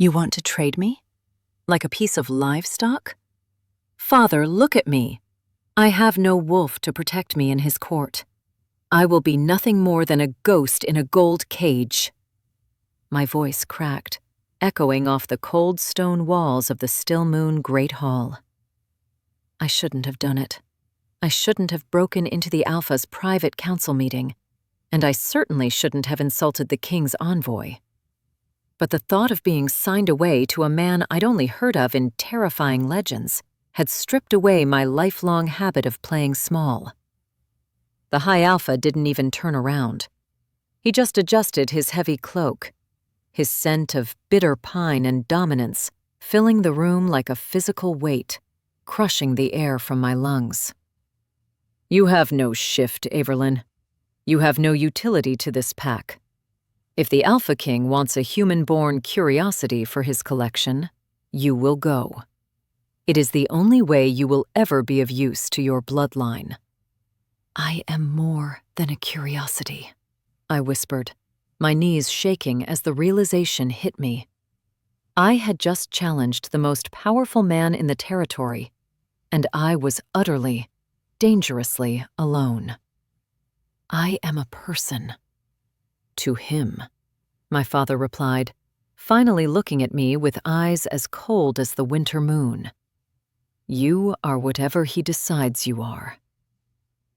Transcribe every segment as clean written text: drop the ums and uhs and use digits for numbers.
You want to trade me? Like a piece of livestock? Father, look at me. I have no wolf to protect me in his court. I will be nothing more than a ghost in a gold cage. My voice cracked, echoing off the cold stone walls of the Stillmoon Great Hall. I shouldn't have done it. I shouldn't have broken into the Alpha's private council meeting, and I certainly shouldn't have insulted the king's envoy. But the thought of being signed away to a man I'd only heard of in terrifying legends had stripped away my lifelong habit of playing small. The High Alpha didn't even turn around. He just adjusted his heavy cloak, his scent of bitter pine and dominance filling the room like a physical weight, crushing the air from my lungs. You have no shift, Averlyn. You have no utility to this pack. If the Alpha King wants a human-born curiosity for his collection, you will go. It is the only way you will ever be of use to your bloodline. I am more than a curiosity, I whispered, my knees shaking as the realization hit me. I had just challenged the most powerful man in the territory, and I was utterly, dangerously alone. I am a person. To him, my father replied, finally looking at me with eyes as cold as the winter moon. You are whatever he decides you are.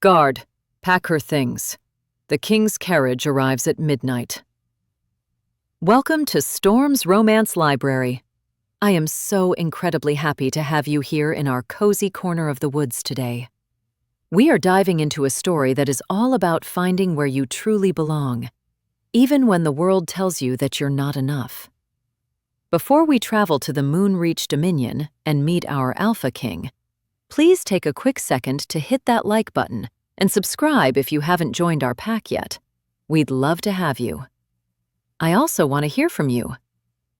Guard, pack her things. The king's carriage arrives at midnight. Welcome to Storm's Romance Library. I am so incredibly happy to have you here in our cozy corner of the woods today. We are diving into a story that is all about finding where you truly belong, even when the world tells you that you're not enough. Before we travel to the Moonreach Dominion and meet our Alpha King, please take a quick second to hit that like button and subscribe if you haven't joined our pack yet. We'd love to have you. I also want to hear from you.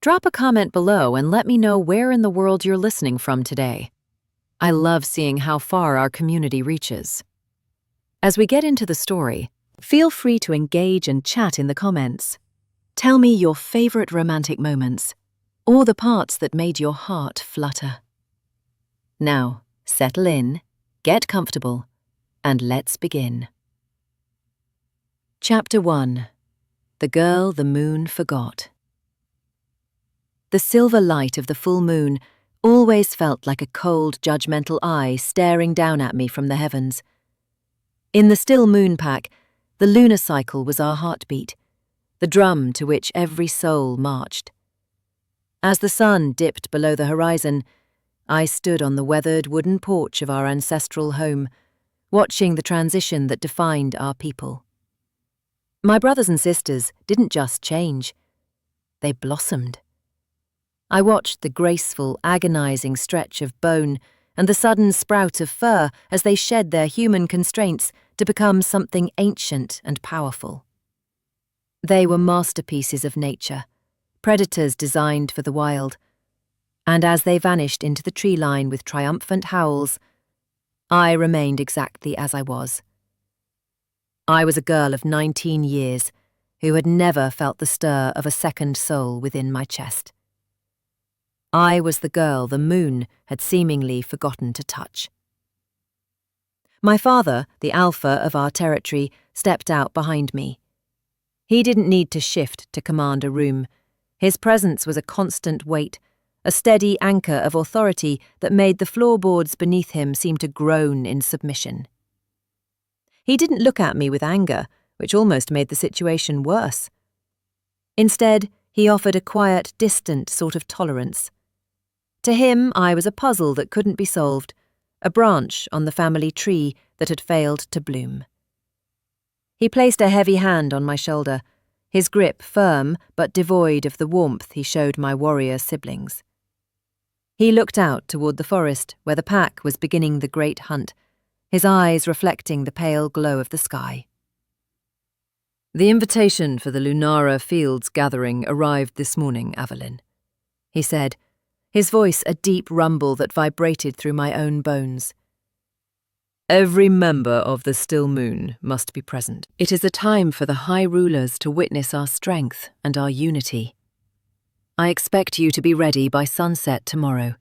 Drop a comment below and let me know where in the world you're listening from today. I love seeing how far our community reaches. As we get into the story, feel free to engage and chat in the comments. Tell me your favorite romantic moments, or the parts that made your heart flutter. Now, settle in, get comfortable, and let's begin. Chapter 1. The Girl the Moon Forgot. The silver light of the full moon always felt like a cold, judgmental eye staring down at me from the heavens. In the Stillmoon Pack, the lunar cycle was our heartbeat, the drum to which every soul marched. As the sun dipped below the horizon, I stood on the weathered wooden porch of our ancestral home, watching the transition that defined our people. My brothers and sisters didn't just change, they blossomed. I watched the graceful, agonizing stretch of bone and the sudden sprout of fur as they shed their human constraints to become something ancient and powerful. They were masterpieces of nature, predators designed for the wild, and as they vanished into the tree line with triumphant howls, I remained exactly as I was. I was a girl of 19 years who had never felt the stir of a second soul within my chest. I was the girl the moon had seemingly forgotten to touch. My father, the alpha of our territory, stepped out behind me. He didn't need to shift to command a room. His presence was a constant weight, a steady anchor of authority that made the floorboards beneath him seem to groan in submission. He didn't look at me with anger, which almost made the situation worse. Instead, he offered a quiet, distant sort of tolerance. To him, I was a puzzle that couldn't be solved, a branch on the family tree that had failed to bloom. He placed a heavy hand on my shoulder, his grip firm but devoid of the warmth he showed my warrior siblings. He looked out toward the forest where the pack was beginning the great hunt, his eyes reflecting the pale glow of the sky. The invitation for the Lunara Fields gathering arrived this morning, Averlyn, he said, his voice a deep rumble that vibrated through my own bones. Every member of the Stillmoon must be present. It is a time for the High Rulers to witness our strength and our unity. I expect you to be ready by sunset tomorrow.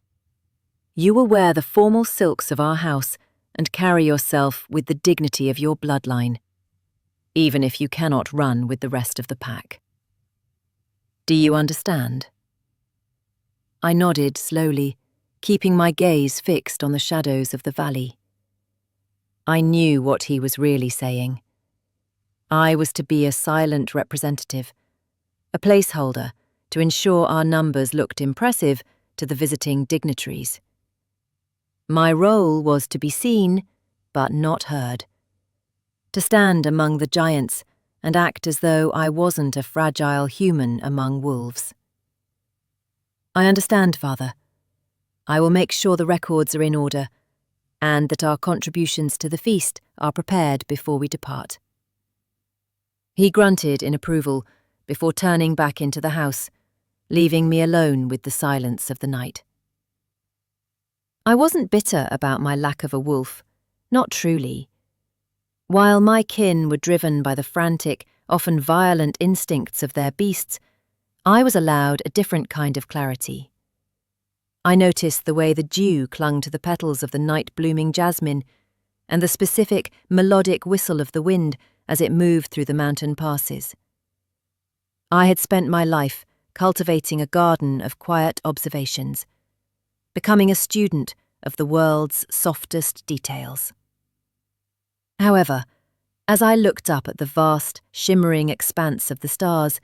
You will wear the formal silks of our house and carry yourself with the dignity of your bloodline, even if you cannot run with the rest of the pack. Do you understand?" I nodded slowly, keeping my gaze fixed on the shadows of the valley. I knew what he was really saying. I was to be a silent representative, a placeholder to ensure our numbers looked impressive to the visiting dignitaries. My role was to be seen, but not heard. To stand among the giants and act as though I wasn't a fragile human among wolves. "I understand, Father. I will make sure the records are in order, and that our contributions to the feast are prepared before we depart." He grunted in approval before turning back into the house, leaving me alone with the silence of the night. I wasn't bitter about my lack of a wolf, not truly. While my kin were driven by the frantic, often violent instincts of their beasts, I was allowed a different kind of clarity. I noticed the way the dew clung to the petals of the night-blooming jasmine, and the specific, melodic whistle of the wind as it moved through the mountain passes. I had spent my life cultivating a garden of quiet observations, becoming a student of the world's softest details. However, as I looked up at the vast, shimmering expanse of the stars,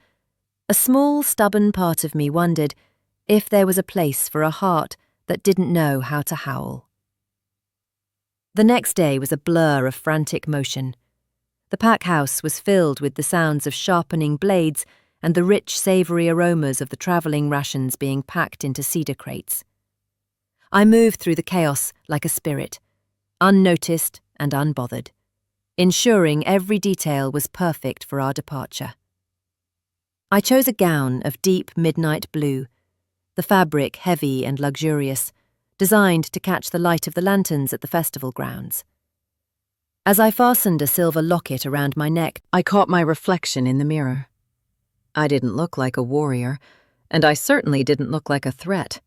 a small, stubborn part of me wondered if there was a place for a heart that didn't know how to howl. The next day was a blur of frantic motion. The pack house was filled with the sounds of sharpening blades and the rich, savoury aromas of the travelling rations being packed into cedar crates. I moved through the chaos like a spirit, unnoticed and unbothered, ensuring every detail was perfect for our departure. I chose a gown of deep midnight blue, the fabric heavy and luxurious, designed to catch the light of the lanterns at the festival grounds. As I fastened a silver locket around my neck, I caught my reflection in the mirror. I didn't look like a warrior, and I certainly didn't look like a threat.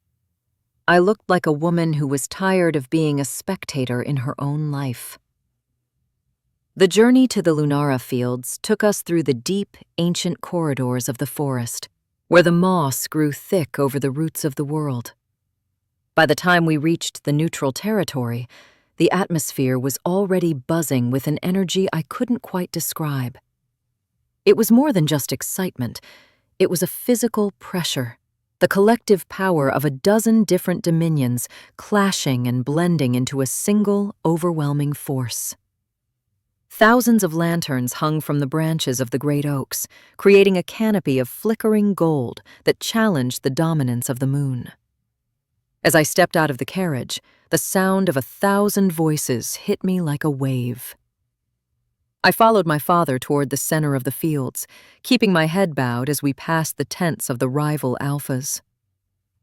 I looked like a woman who was tired of being a spectator in her own life. The journey to the Lunara Fields took us through the deep, ancient corridors of the forest, where the moss grew thick over the roots of the world. By the time we reached the neutral territory, the atmosphere was already buzzing with an energy I couldn't quite describe. It was more than just excitement. It was a physical pressure, the collective power of a dozen different dominions clashing and blending into a single, overwhelming force. Thousands of lanterns hung from the branches of the great oaks, creating a canopy of flickering gold that challenged the dominance of the moon. As I stepped out of the carriage, the sound of 1,000 voices hit me like a wave. I followed my father toward the center of the fields, keeping my head bowed as we passed the tents of the rival alphas.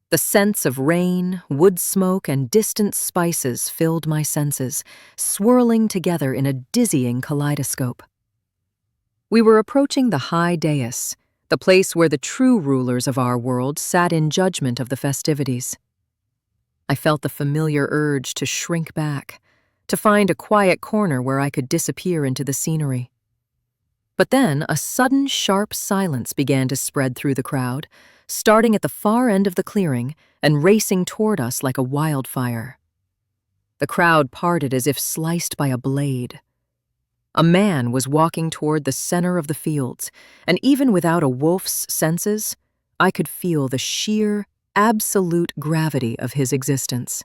The scents of rain, wood smoke, and distant spices filled my senses, swirling together in a dizzying kaleidoscope. We were approaching the high dais, the place where the true rulers of our world sat in judgment of the festivities. I felt the familiar urge to shrink back, to find a quiet corner where I could disappear into the scenery. But then a sudden, sharp silence began to spread through the crowd, starting at the far end of the clearing and racing toward us like a wildfire. The crowd parted as if sliced by a blade. A man was walking toward the center of the fields, and even without a wolf's senses, I could feel the sheer, absolute gravity of his existence.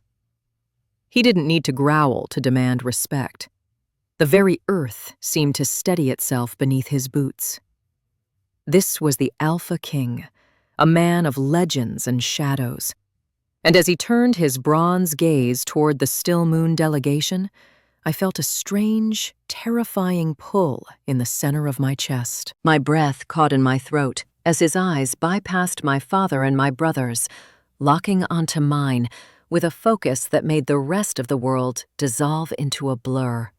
He didn't need to growl to demand respect. The very earth seemed to steady itself beneath his boots. This was the Alpha King, a man of legends and shadows. And as he turned his bronze gaze toward the Stillmoon delegation, I felt a strange, terrifying pull in the center of my chest. My breath caught in my throat as his eyes bypassed my father and my brothers, locking onto mine with a focus that made the rest of the world dissolve into a blur.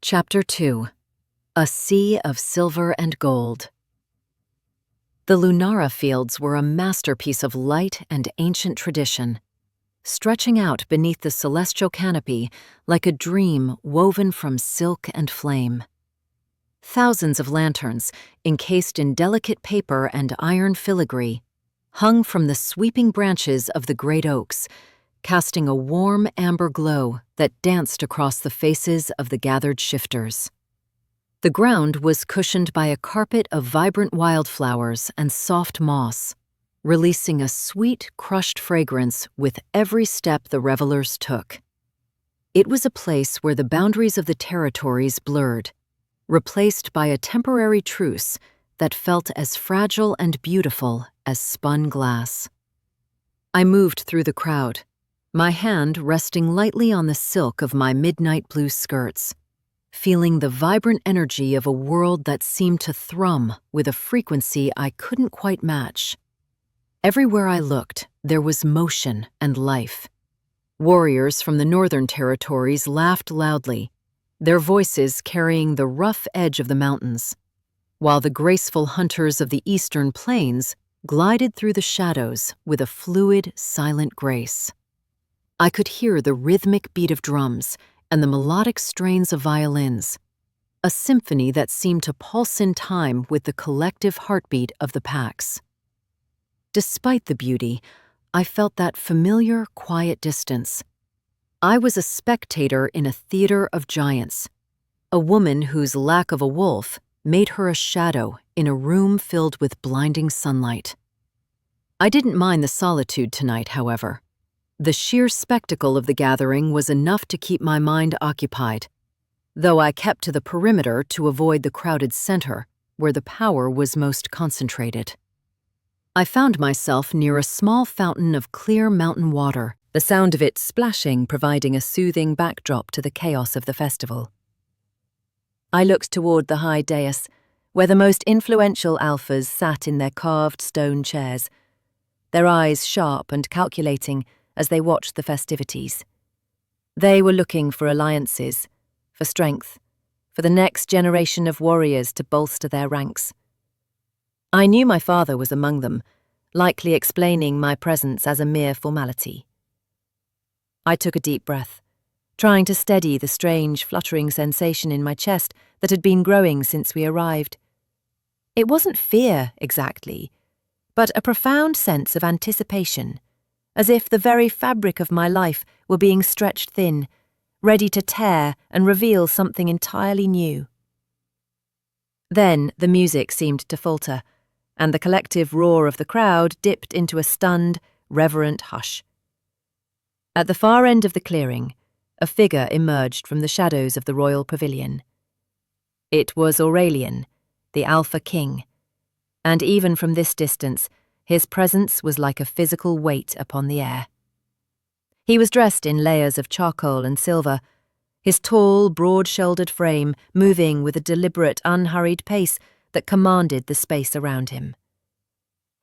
Chapter 2. A Sea of Silver and Gold. The Lunara Fields were a masterpiece of light and ancient tradition, stretching out beneath the celestial canopy like a dream woven from silk and flame. Thousands of lanterns, encased in delicate paper and iron filigree, hung from the sweeping branches of the great oaks, casting a warm amber glow that danced across the faces of the gathered shifters. The ground was cushioned by a carpet of vibrant wildflowers and soft moss, releasing a sweet, crushed fragrance with every step the revelers took. It was a place where the boundaries of the territories blurred, replaced by a temporary truce that felt as fragile and beautiful as spun glass. I moved through the crowd, my hand resting lightly on the silk of my midnight blue skirts, feeling the vibrant energy of a world that seemed to thrum with a frequency I couldn't quite match. Everywhere I looked, there was motion and life. Warriors from the northern territories laughed loudly, their voices carrying the rough edge of the mountains, while the graceful hunters of the eastern plains glided through the shadows with a fluid, silent grace. I could hear the rhythmic beat of drums and the melodic strains of violins, a symphony that seemed to pulse in time with the collective heartbeat of the packs. Despite the beauty, I felt that familiar, quiet distance. I was a spectator in a theater of giants, a woman whose lack of a wolf made her a shadow in a room filled with blinding sunlight. I didn't mind the solitude tonight, however. The sheer spectacle of the gathering was enough to keep my mind occupied, though I kept to the perimeter to avoid the crowded center, where the power was most concentrated. I found myself near a small fountain of clear mountain water, the sound of it splashing providing a soothing backdrop to the chaos of the festival. I looked toward the high dais, where the most influential alphas sat in their carved stone chairs, their eyes sharp and calculating as they watched the festivities. They were looking for alliances, for strength, for the next generation of warriors to bolster their ranks. I knew my father was among them, likely explaining my presence as a mere formality. I took a deep breath, trying to steady the strange, fluttering sensation in my chest that had been growing since we arrived. It wasn't fear, exactly, but a profound sense of anticipation, as if the very fabric of my life were being stretched thin, ready to tear and reveal something entirely new. Then the music seemed to falter, and the collective roar of the crowd dipped into a stunned, reverent hush. At the far end of the clearing, a figure emerged from the shadows of the royal pavilion. It was Aurelian, the Alpha King, and even from this distance, his presence was like a physical weight upon the air. He was dressed in layers of charcoal and silver, his tall, broad-shouldered frame moving with a deliberate, unhurried pace that commanded the space around him.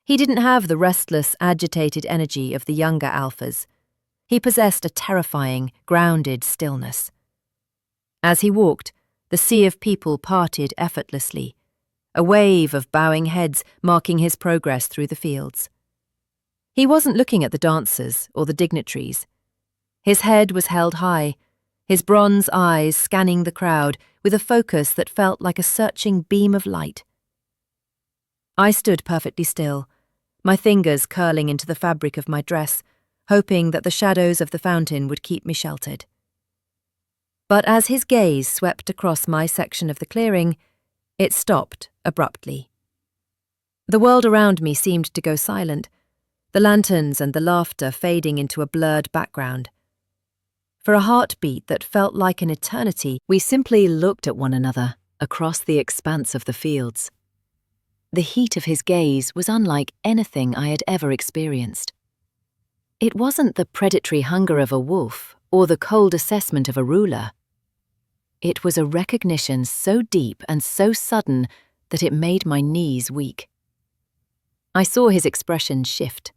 He didn't have the restless, agitated energy of the younger alphas. He possessed a terrifying, grounded stillness. As he walked, the sea of people parted effortlessly, a wave of bowing heads marking his progress through the fields. He wasn't looking at the dancers or the dignitaries. His head was held high, his bronze eyes scanning the crowd with a focus that felt like a searching beam of light. I stood perfectly still, my fingers curling into the fabric of my dress, hoping that the shadows of the fountain would keep me sheltered. But as his gaze swept across my section of the clearing, it stopped abruptly. The world around me seemed to go silent, the lanterns and the laughter fading into a blurred background. For a heartbeat that felt like an eternity, we simply looked at one another across the expanse of the fields. The heat of his gaze was unlike anything I had ever experienced. It wasn't the predatory hunger of a wolf or the cold assessment of a ruler. It was a recognition so deep and so sudden that it made my knees weak. I saw his expression shift,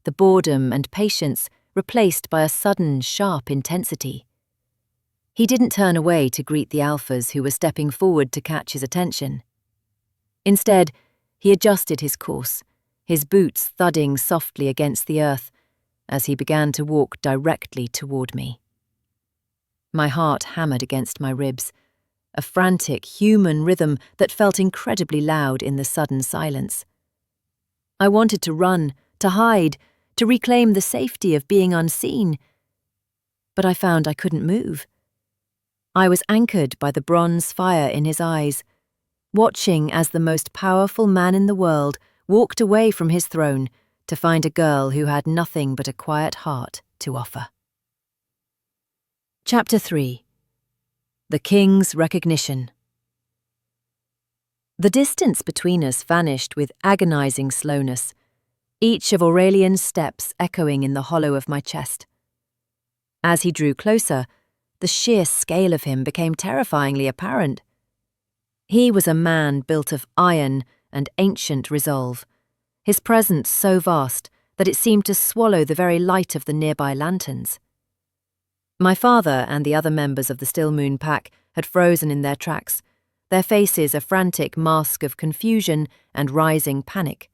the boredom and patience replaced by a sudden, sharp intensity. He didn't turn away to greet the alphas who were stepping forward to catch his attention. Instead, He adjusted his course, his boots thudding softly against the earth as he began to walk directly toward me. My heart hammered against my ribs, a frantic human rhythm that felt incredibly loud in the sudden silence. I wanted to run, to hide, to reclaim the safety of being unseen, but I found I couldn't move. I was anchored by the bronze fire in his eyes, watching as the most powerful man in the world walked away from his throne to find a girl who had nothing but a quiet heart to offer. Chapter 3. The King's Recognition. The distance between us vanished with agonizing slowness, each of Aurelian's steps echoing in the hollow of my chest. As he drew closer, the sheer scale of him became terrifyingly apparent. He was a man built of iron and ancient resolve, his presence so vast that it seemed to swallow the very light of the nearby lanterns. My father and the other members of the Stillmoon Pack had frozen in their tracks, their faces a frantic mask of confusion and rising panic.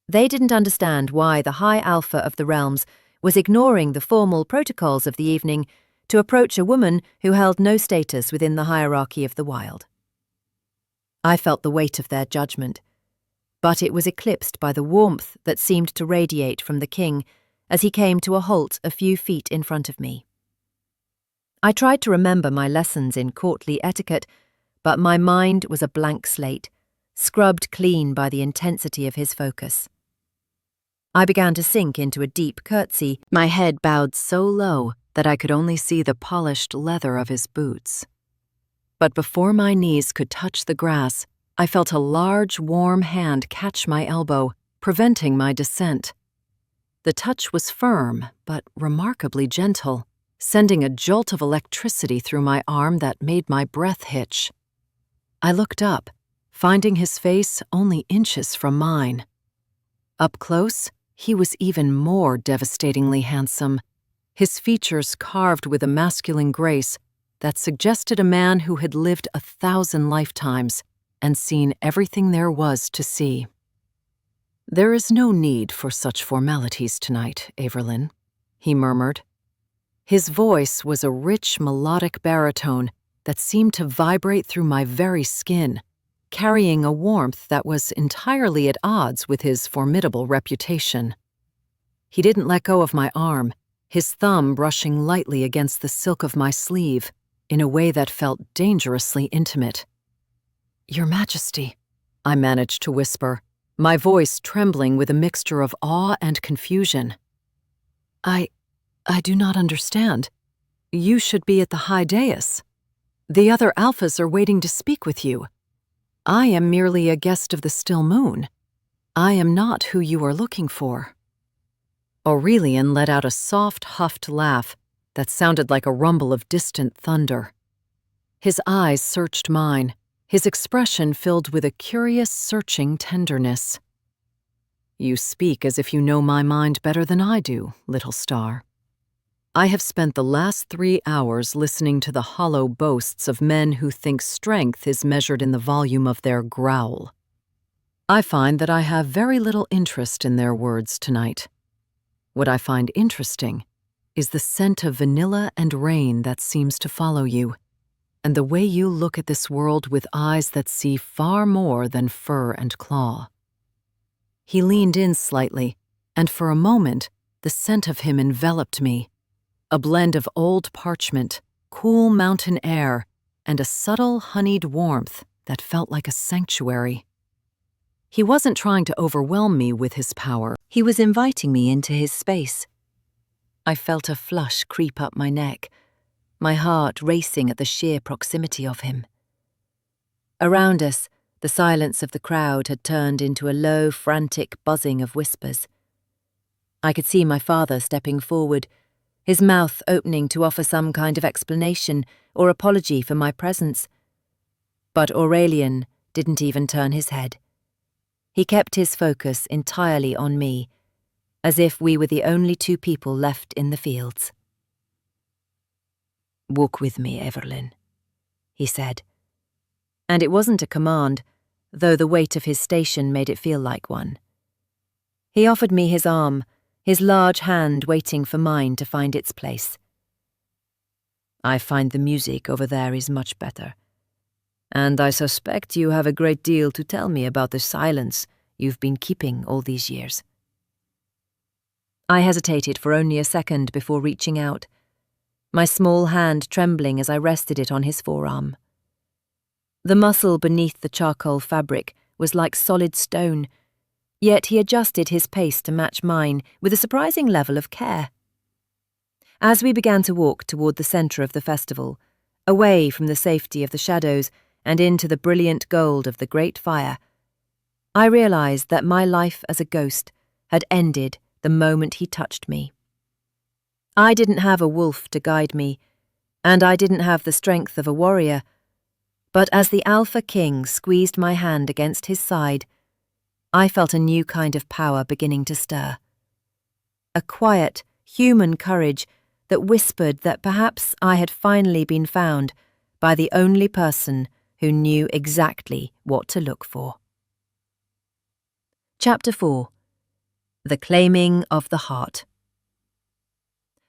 They didn't understand why the High Alpha of the Realms was ignoring the formal protocols of the evening to approach a woman who held no status within the hierarchy of the wild. I felt the weight of their judgment, but it was eclipsed by the warmth that seemed to radiate from the king as he came to a halt a few feet in front of me. I tried to remember my lessons in courtly etiquette, but my mind was a blank slate, scrubbed clean by the intensity of his focus. I began to sink into a deep curtsy, my head bowed so low that I could only see the polished leather of his boots. But before my knees could touch the grass, I felt a large, warm hand catch my elbow, preventing my descent. The touch was firm, but remarkably gentle, sending a jolt of electricity through my arm that made my breath hitch. I looked up, finding his face only inches from mine. Up close, he was even more devastatingly handsome, his features carved with a masculine grace that suggested a man who had lived 1,000 lifetimes and seen everything there was to see. "There is no need for such formalities tonight, Averlyn," he murmured. His voice was a rich, melodic baritone that seemed to vibrate through my very skin, carrying a warmth that was entirely at odds with his formidable reputation. He didn't let go of my arm, his thumb brushing lightly against the silk of my sleeve in a way that felt dangerously intimate. "Your Majesty," I managed to whisper, my voice trembling with a mixture of awe and confusion. I do not understand. You should be at the high dais. The other alphas are waiting to speak with you. I am merely a guest of the Still Moon. I am not who you are looking for." Aurelian let out a soft, huffed laugh that sounded like a rumble of distant thunder. His eyes searched mine, his expression filled with a curious, searching tenderness. "You speak as if you know my mind better than I do, little star. I have spent the last 3 hours listening to the hollow boasts of men who think strength is measured in the volume of their growl. I find that I have very little interest in their words tonight. What I find interesting is the scent of vanilla and rain that seems to follow you, and the way you look at this world with eyes that see far more than fur and claw." He leaned in slightly, and for a moment, the scent of him enveloped me, a blend of old parchment, cool mountain air, and a subtle honeyed warmth that felt like a sanctuary. He wasn't trying to overwhelm me with his power. He was inviting me into his space. I felt a flush creep up my neck, my heart racing at the sheer proximity of him. Around us, the silence of the crowd had turned into a low, frantic buzzing of whispers. I could see my father stepping forward, his mouth opening to offer some kind of explanation or apology for my presence. But Aurelian didn't even turn his head. He kept his focus entirely on me, as if we were the only 2 people left in the fields. "Walk with me, Averlyn," he said. And it wasn't a command, though the weight of his station made it feel like one. He offered me his arm, his large hand waiting for mine to find its place. "I find the music over there is much better, and I suspect you have a great deal to tell me about the silence you've been keeping all these years." I hesitated for only a second before reaching out, my small hand trembling as I rested it on his forearm. The muscle beneath the charcoal fabric was like solid stone, yet he adjusted his pace to match mine with a surprising level of care. As we began to walk toward the centre of the festival, away from the safety of the shadows and into the brilliant gold of the great fire, I realized that my life as a ghost had ended the moment he touched me. I didn't have a wolf to guide me, and I didn't have the strength of a warrior, but as the Alpha King squeezed my hand against his side, I felt a new kind of power beginning to stir. A quiet, human courage that whispered that perhaps I had finally been found by the only person who knew exactly what to look for. Chapter 4. The Claiming of the Heart.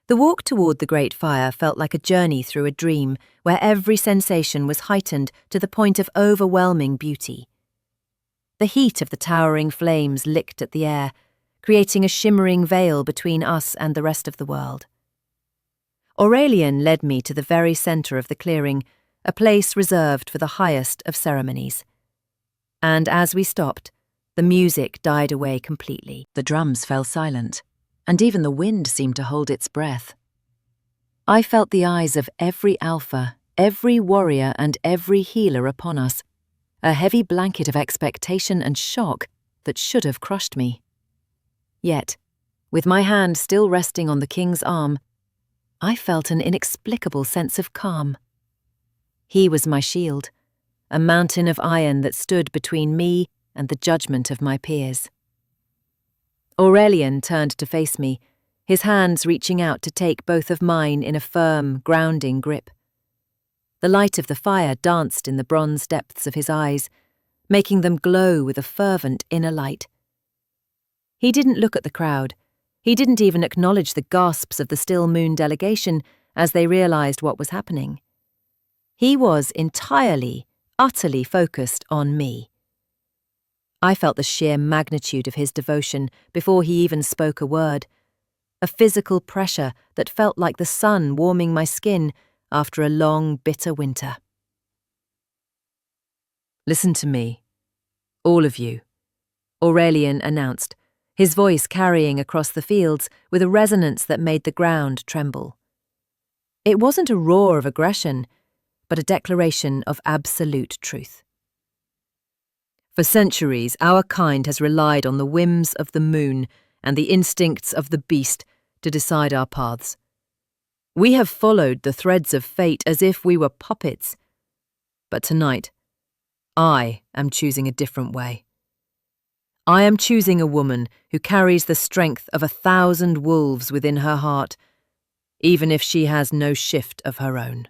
The walk toward the great fire felt like a journey through a dream where every sensation was heightened to the point of overwhelming beauty. The heat of the towering flames licked at the air, creating a shimmering veil between us and the rest of the world. Aurelian led me to the very centre of the clearing, a place reserved for the highest of ceremonies. And as we stopped, the music died away completely. The drums fell silent, and even the wind seemed to hold its breath. I felt the eyes of every alpha, every warrior, and every healer upon us, a heavy blanket of expectation and shock that should have crushed me. Yet, with my hand still resting on the king's arm, I felt an inexplicable sense of calm. He was my shield, a mountain of iron that stood between me and the judgment of my peers. Aurelian turned to face me, his hands reaching out to take both of mine in a firm, grounding grip. The light of the fire danced in the bronze depths of his eyes, making them glow with a fervent inner light. He didn't look at the crowd. He didn't even acknowledge the gasps of the Stillmoon delegation as they realized what was happening. He was entirely, utterly focused on me. I felt the sheer magnitude of his devotion before he even spoke a word, a physical pressure that felt like the sun warming my skin after a long, bitter winter. "Listen to me, all of you," Aurelian announced, his voice carrying across the fields with a resonance that made the ground tremble. It wasn't a roar of aggression, but a declaration of absolute truth. "For centuries, our kind has relied on the whims of the moon and the instincts of the beast to decide our paths. We have followed the threads of fate as if we were puppets. But tonight, I am choosing a different way. I am choosing a woman who carries the strength of 1,000 wolves within her heart, even if she has no shift of her own."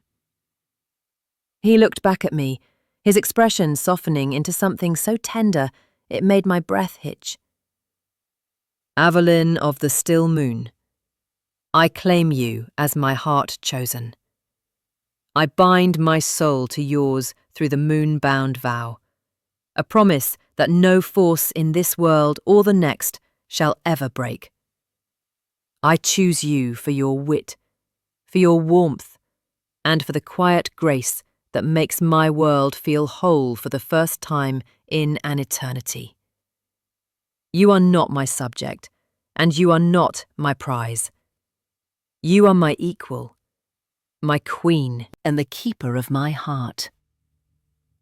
He looked back at me, his expression softening into something so tender it made my breath hitch. "Averlyn of the Still Moon, I claim you as my heart chosen. I bind my soul to yours through the Moonbound Vow, a promise that no force in this world or the next shall ever break. I choose you for your wit, for your warmth, and for the quiet grace that makes my world feel whole for the first time in an eternity. You are not my subject, and you are not my prize. You are my equal, my queen, and the keeper of my heart."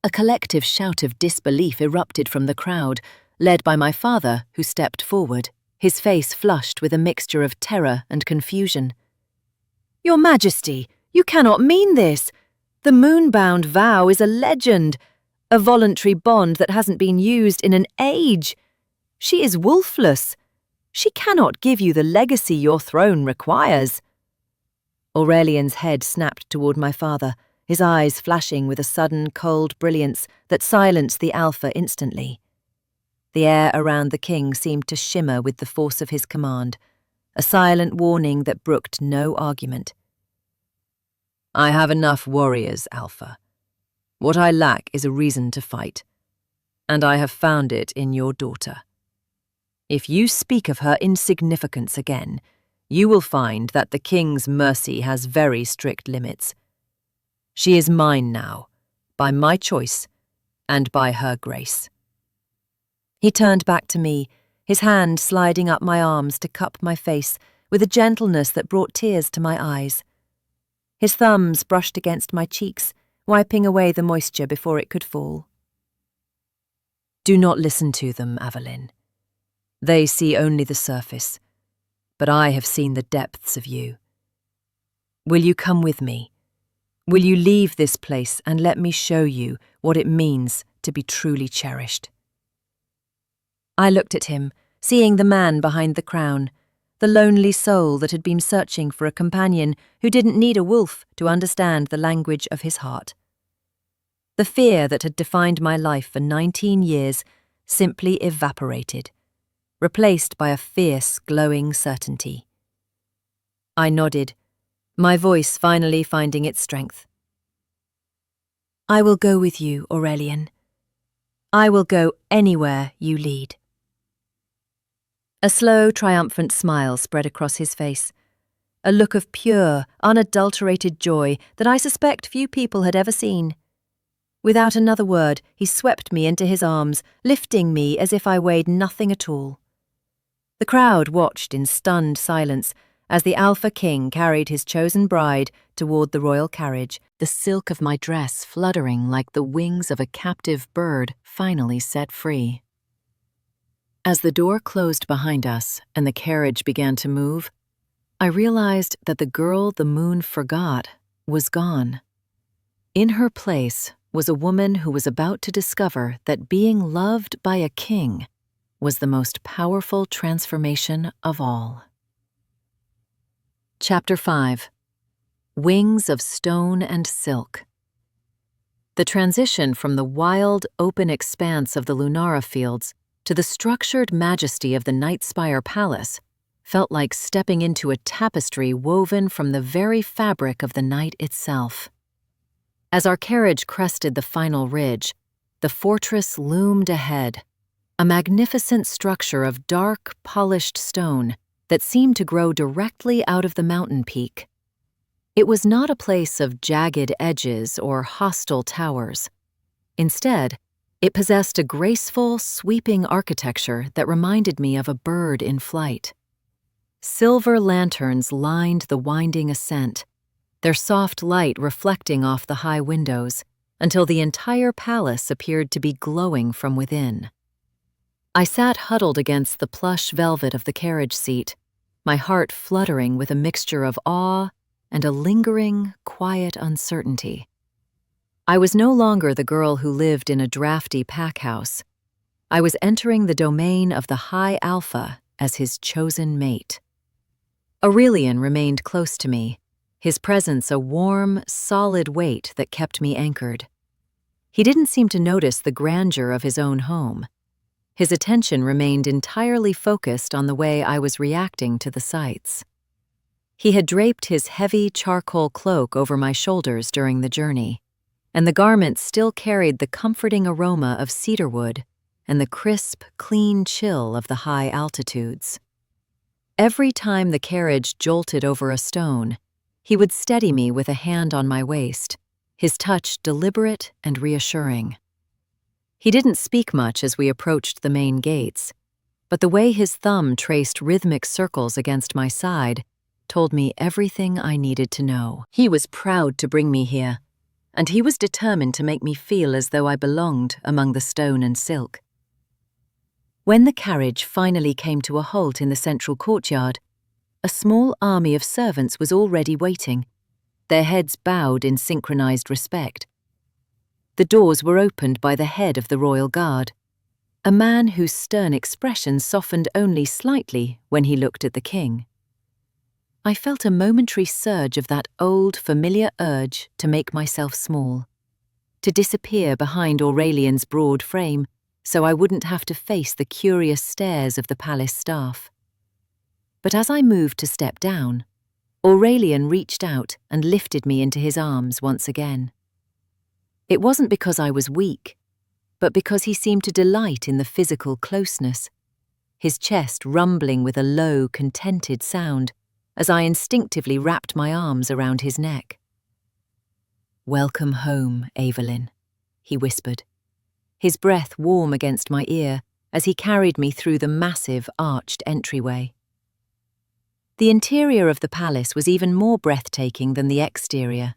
A collective shout of disbelief erupted from the crowd, led by my father, who stepped forward, his face flushed with a mixture of terror and confusion. "Your Majesty, you cannot mean this. The Moonbound Vow is a legend, a voluntary bond that hasn't been used in an age. She is wolfless. She cannot give you the legacy your throne requires." Aurelian's head snapped toward my father, his eyes flashing with a sudden, cold brilliance that silenced the Alpha instantly. The air around the king seemed to shimmer with the force of his command, a silent warning that brooked no argument. I have enough warriors, Alpha. What I lack is a reason to fight, and I have found it in your daughter. If you speak of her insignificance again, you will find that the king's mercy has very strict limits. She is mine now, by my choice and by her grace. He turned back to me, his hand sliding up my arms to cup my face with a gentleness that brought tears to my eyes. His thumbs brushed against my cheeks, wiping away the moisture before it could fall. Do not listen to them, Averlyn. They see only the surface, but I have seen the depths of you. Will you come with me? Will you leave this place and let me show you what it means to be truly cherished? I looked at him, seeing the man behind the crown, the lonely soul that had been searching for a companion who didn't need a wolf to understand the language of his heart. The fear that had defined my life for 19 years simply evaporated, replaced by a fierce, glowing certainty. I nodded, my voice finally finding its strength. I will go with you, Aurelian. I will go anywhere you lead. A slow, triumphant smile spread across his face, a look of pure, unadulterated joy that I suspect few people had ever seen. Without another word, he swept me into his arms, lifting me as if I weighed nothing at all. The crowd watched in stunned silence as the Alpha King carried his chosen bride toward the royal carriage, the silk of my dress fluttering like the wings of a captive bird finally set free. As the door closed behind us and the carriage began to move, I realized that the girl the moon forgot was gone. In her place was a woman who was about to discover that being loved by a king was the most powerful transformation of all. Chapter 5. Wings of Stone and Silk. The transition from the wild, open expanse of the Lunara Fields to the structured majesty of the Nightspire Palace felt like stepping into a tapestry woven from the very fabric of the night itself. As our carriage crested the final ridge, the fortress loomed ahead, a magnificent structure of dark, polished stone that seemed to grow directly out of the mountain peak. It was not a place of jagged edges or hostile towers. Instead, it possessed a graceful, sweeping architecture that reminded me of a bird in flight. Silver lanterns lined the winding ascent, their soft light reflecting off the high windows until the entire palace appeared to be glowing from within. I sat huddled against the plush velvet of the carriage seat, my heart fluttering with a mixture of awe and a lingering, quiet uncertainty. I was no longer the girl who lived in a drafty pack house. I was entering the domain of the High Alpha as his chosen mate. Aurelian remained close to me, his presence a warm, solid weight that kept me anchored. He didn't seem to notice the grandeur of his own home. His attention remained entirely focused on the way I was reacting to the sights. He had draped his heavy charcoal cloak over my shoulders during the journey, and the garment still carried the comforting aroma of cedarwood and the crisp, clean chill of the high altitudes. Every time the carriage jolted over a stone, he would steady me with a hand on my waist, his touch deliberate and reassuring. He didn't speak much as we approached the main gates, but the way his thumb traced rhythmic circles against my side told me everything I needed to know. He was proud to bring me here, and he was determined to make me feel as though I belonged among the stone and silk. When the carriage finally came to a halt in the central courtyard, a small army of servants was already waiting, their heads bowed in synchronized respect. The doors were opened by the head of the royal guard, a man whose stern expression softened only slightly when he looked at the king. I felt a momentary surge of that old, familiar urge to make myself small, to disappear behind Aurelian's broad frame so I wouldn't have to face the curious stares of the palace staff. But as I moved to step down, Aurelian reached out and lifted me into his arms once again. It wasn't because I was weak, but because he seemed to delight in the physical closeness, his chest rumbling with a low, contented sound as I instinctively wrapped my arms around his neck. "Welcome home, Averlyn," he whispered, his breath warm against my ear as he carried me through the massive, arched entryway. The interior of the palace was even more breathtaking than the exterior.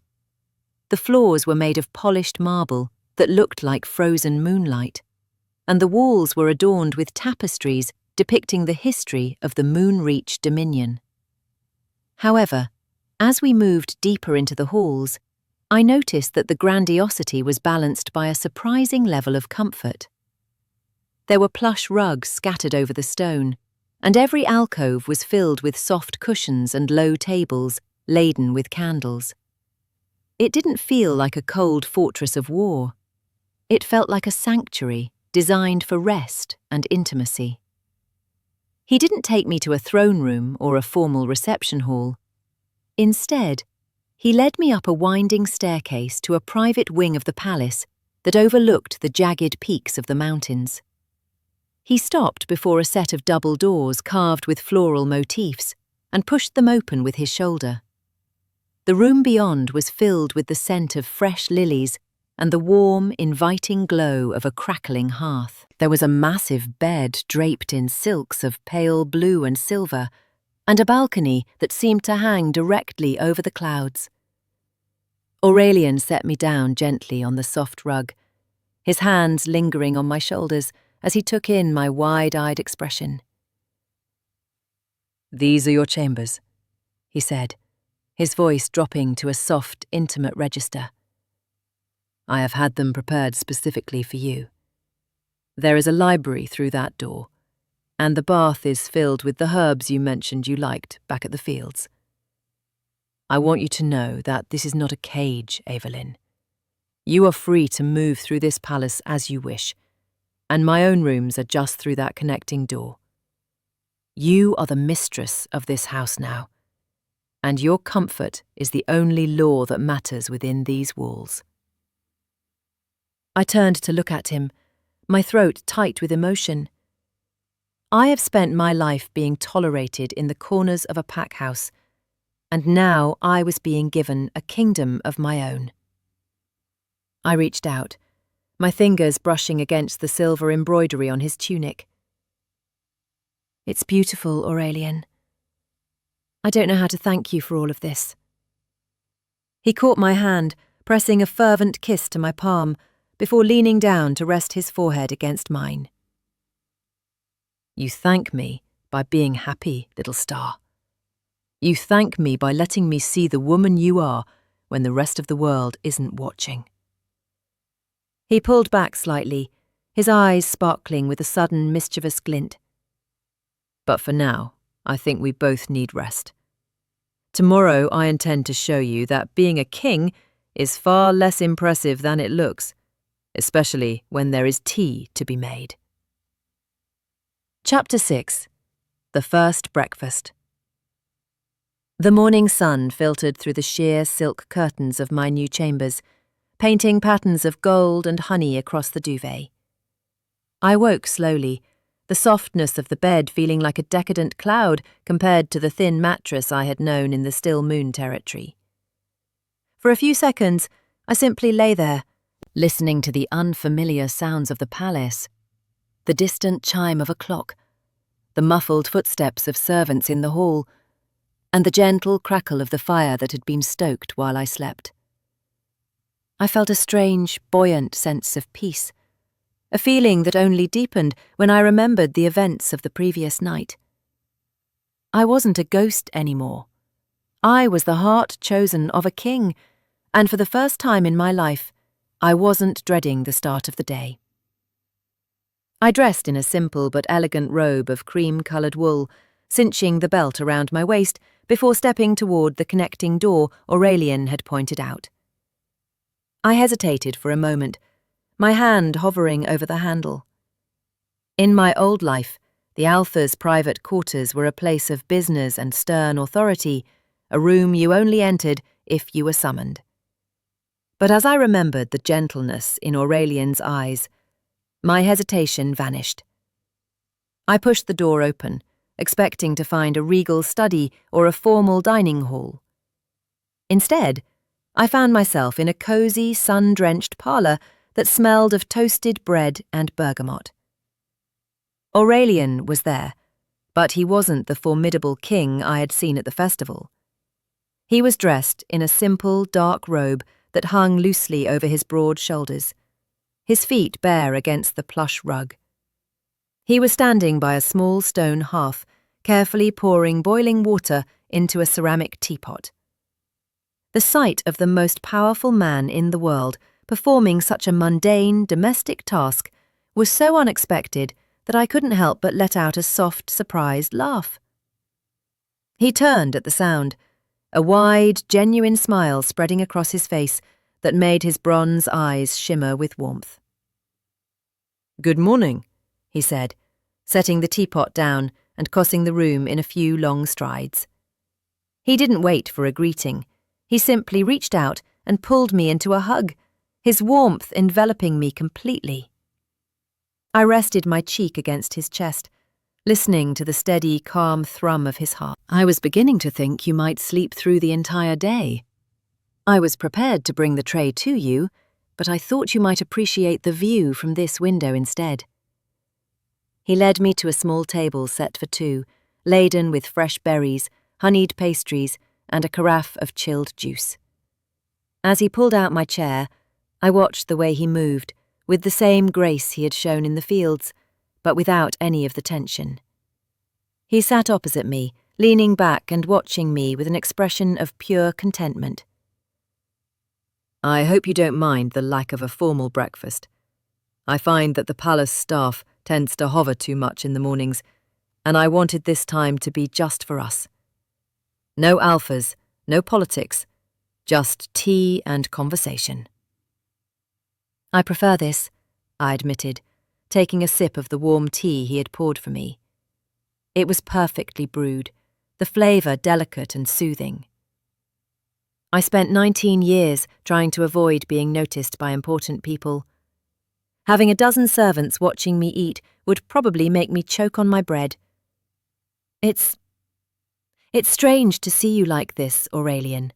The floors were made of polished marble that looked like frozen moonlight, and the walls were adorned with tapestries depicting the history of the Moonreach Dominion. However, as we moved deeper into the halls, I noticed that the grandiosity was balanced by a surprising level of comfort. There were plush rugs scattered over the stone, and every alcove was filled with soft cushions and low tables laden with candles. It didn't feel like a cold fortress of war. It felt like a sanctuary designed for rest and intimacy. He didn't take me to a throne room or a formal reception hall. Instead, he led me up a winding staircase to a private wing of the palace that overlooked the jagged peaks of the mountains. He stopped before a set of double doors carved with floral motifs and pushed them open with his shoulder. The room beyond was filled with the scent of fresh lilies and the warm, inviting glow of a crackling hearth. There was a massive bed draped in silks of pale blue and silver, and a balcony that seemed to hang directly over the clouds. Aurelian set me down gently on the soft rug, his hands lingering on my shoulders as he took in my wide-eyed expression. "These are your chambers," he said, his voice dropping to a soft, intimate register. "I have had them prepared specifically for you. There is a library through that door, and the bath is filled with the herbs you mentioned you liked back at the fields. I want you to know that this is not a cage, Averlyn. You are free to move through this palace as you wish, and my own rooms are just through that connecting door. You are the mistress of this house now, and your comfort is the only law that matters within these walls." I turned to look at him, my throat tight with emotion. I have spent my life being tolerated in the corners of a pack house, and now I was being given a kingdom of my own. I reached out, my fingers brushing against the silver embroidery on his tunic. "It's beautiful, Aurelian. I don't know how to thank you for all of this." He caught my hand, pressing a fervent kiss to my palm, before leaning down to rest his forehead against mine. "You thank me by being happy, little star. You thank me by letting me see the woman you are when the rest of the world isn't watching." He pulled back slightly, his eyes sparkling with a sudden mischievous glint. "But for now, I think we both need rest. Tomorrow I intend to show you that being a king is far less impressive than it looks, especially when there is tea to be made." Chapter 6. The First Breakfast. The morning sun filtered through the sheer silk curtains of my new chambers, painting patterns of gold and honey across the duvet. I woke slowly, the softness of the bed feeling like a decadent cloud compared to the thin mattress I had known in the Stillmoon territory. For a few seconds, I simply lay there, listening to the unfamiliar sounds of the palace, the distant chime of a clock, the muffled footsteps of servants in the hall, and the gentle crackle of the fire that had been stoked while I slept. I felt a strange, buoyant sense of peace, a feeling that only deepened when I remembered the events of the previous night. I wasn't a ghost anymore. I was the heart chosen of a king, and for the first time in my life, I wasn't dreading the start of the day. I dressed in a simple but elegant robe of cream-coloured wool, cinching the belt around my waist before stepping toward the connecting door Aurelian had pointed out. I hesitated for a moment, my hand hovering over the handle. In my old life, the Alpha's private quarters were a place of business and stern authority, a room you only entered if you were summoned. But as I remembered the gentleness in Aurelian's eyes, my hesitation vanished. I pushed the door open, expecting to find a regal study or a formal dining hall. Instead, I found myself in a cozy, sun-drenched parlour that smelled of toasted bread and bergamot. Aurelian was there, but he wasn't the formidable king I had seen at the festival. He was dressed in a simple, dark robe that hung loosely over his broad shoulders, his feet bare against the plush rug. He was standing by a small stone hearth, carefully pouring boiling water into a ceramic teapot. The sight of the most powerful man in the world performing such a mundane, domestic task was so unexpected that I couldn't help but let out a soft, surprised laugh. He turned at the sound, a wide, genuine smile spreading across his face that made his bronze eyes shimmer with warmth. "Good morning," he said, setting the teapot down and crossing the room in a few long strides. He didn't wait for a greeting. He simply reached out and pulled me into a hug, his warmth enveloping me completely. I rested my cheek against his chest, listening to the steady, calm thrum of his heart. "I was beginning to think you might sleep through the entire day. I was prepared to bring the tray to you, but I thought you might appreciate the view from this window instead." He led me to a small table set for two, laden with fresh berries, honeyed pastries, and a carafe of chilled juice. As he pulled out my chair, I watched the way he moved, with the same grace he had shown in the fields, but without any of the tension. He sat opposite me, leaning back and watching me with an expression of pure contentment. "I hope you don't mind the lack of a formal breakfast. I find that the palace staff tends to hover too much in the mornings, and I wanted this time to be just for us. No alphas, no politics, just tea and conversation." "I prefer this," I admitted, taking a sip of the warm tea he had poured for me. It was perfectly brewed, the flavour delicate and soothing. I spent 19 years trying to avoid being noticed by important people. Having a dozen servants watching me eat would probably make me choke on my bread. It's strange to see you like this, Aurelian.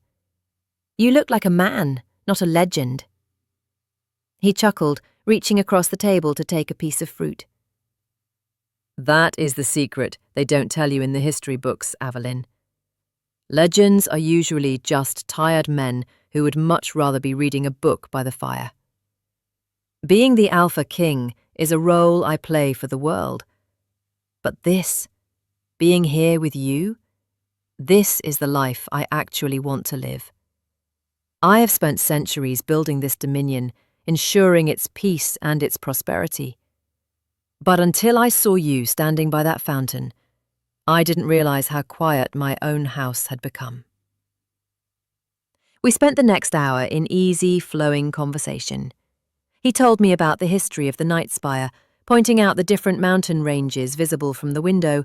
You look like a man, not a legend." He chuckled, reaching across the table to take a piece of fruit. "That is the secret they don't tell you in the history books, Averlyn. Legends are usually just tired men who would much rather be reading a book by the fire. Being the Alpha King is a role I play for the world. But this, being here with you, this is the life I actually want to live. I have spent centuries building this dominion, ensuring its peace and its prosperity. But until I saw you standing by that fountain, I didn't realize how quiet my own house had become." We spent the next hour in easy, flowing conversation. He told me about the history of the Night Spire, pointing out the different mountain ranges visible from the window,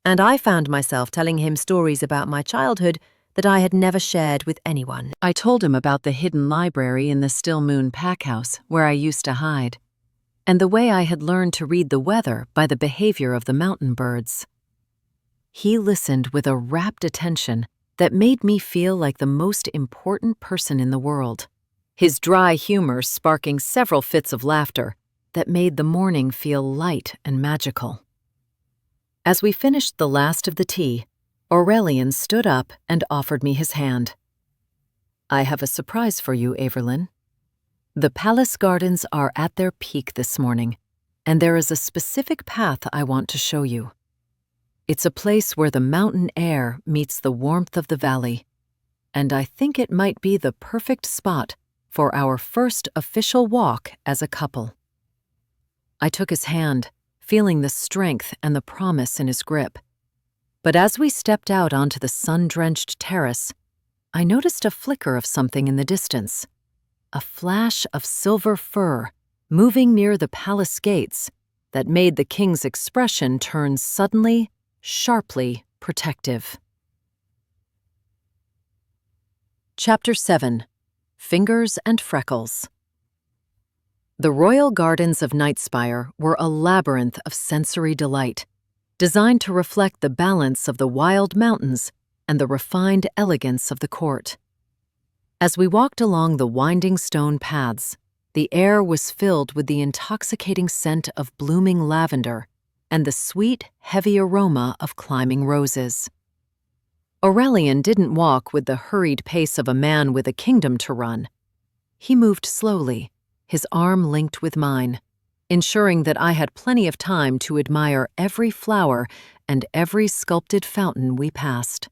and I found myself telling him stories about my childhood that I had never shared with anyone. I told him about the hidden library in the Stillmoon Pack house where I used to hide, and the way I had learned to read the weather by the behavior of the mountain birds. He listened with a rapt attention that made me feel like the most important person in the world, his dry humor sparking several fits of laughter that made the morning feel light and magical. As we finished the last of the tea, Aurelian stood up and offered me his hand. "I have a surprise for you, Averlyn. The palace gardens are at their peak this morning, and there is a specific path I want to show you. It's a place where the mountain air meets the warmth of the valley, and I think it might be the perfect spot for our first official walk as a couple." I took his hand, feeling the strength and the promise in his grip. But as we stepped out onto the sun-drenched terrace, I noticed a flicker of something in the distance, a flash of silver fur moving near the palace gates that made the king's expression turn suddenly, sharply protective. Chapter 7. Fingers and Freckles. The royal gardens of Nightspire were a labyrinth of sensory delight, designed to reflect the balance of the wild mountains and the refined elegance of the court. As we walked along the winding stone paths, the air was filled with the intoxicating scent of blooming lavender and the sweet, heavy aroma of climbing roses. Aurelian didn't walk with the hurried pace of a man with a kingdom to run. He moved slowly, his arm linked with mine, ensuring that I had plenty of time to admire every flower and every sculpted fountain we passed.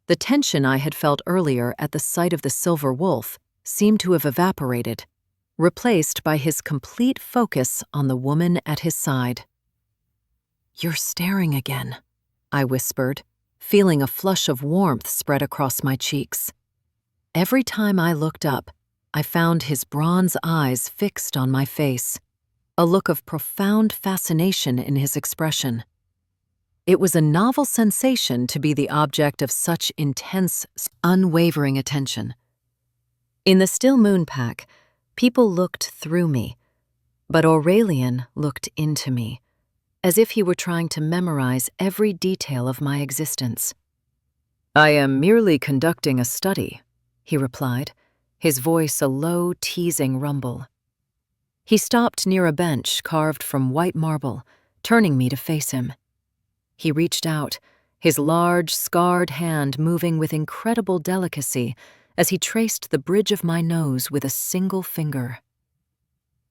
The tension I had felt earlier at the sight of the silver wolf seemed to have evaporated, replaced by his complete focus on the woman at his side. "You're staring again," I whispered, feeling a flush of warmth spread across my cheeks. Every time I looked up, I found his bronze eyes fixed on my face, a look of profound fascination in his expression. It was a novel sensation to be the object of such intense, unwavering attention. In the Stillmoon Pack, people looked through me, but Aurelian looked into me, as if he were trying to memorize every detail of my existence. "I am merely conducting a study," he replied, his voice a low, teasing rumble. He stopped near a bench carved from white marble, turning me to face him. He reached out, his large, scarred hand moving with incredible delicacy as he traced the bridge of my nose with a single finger.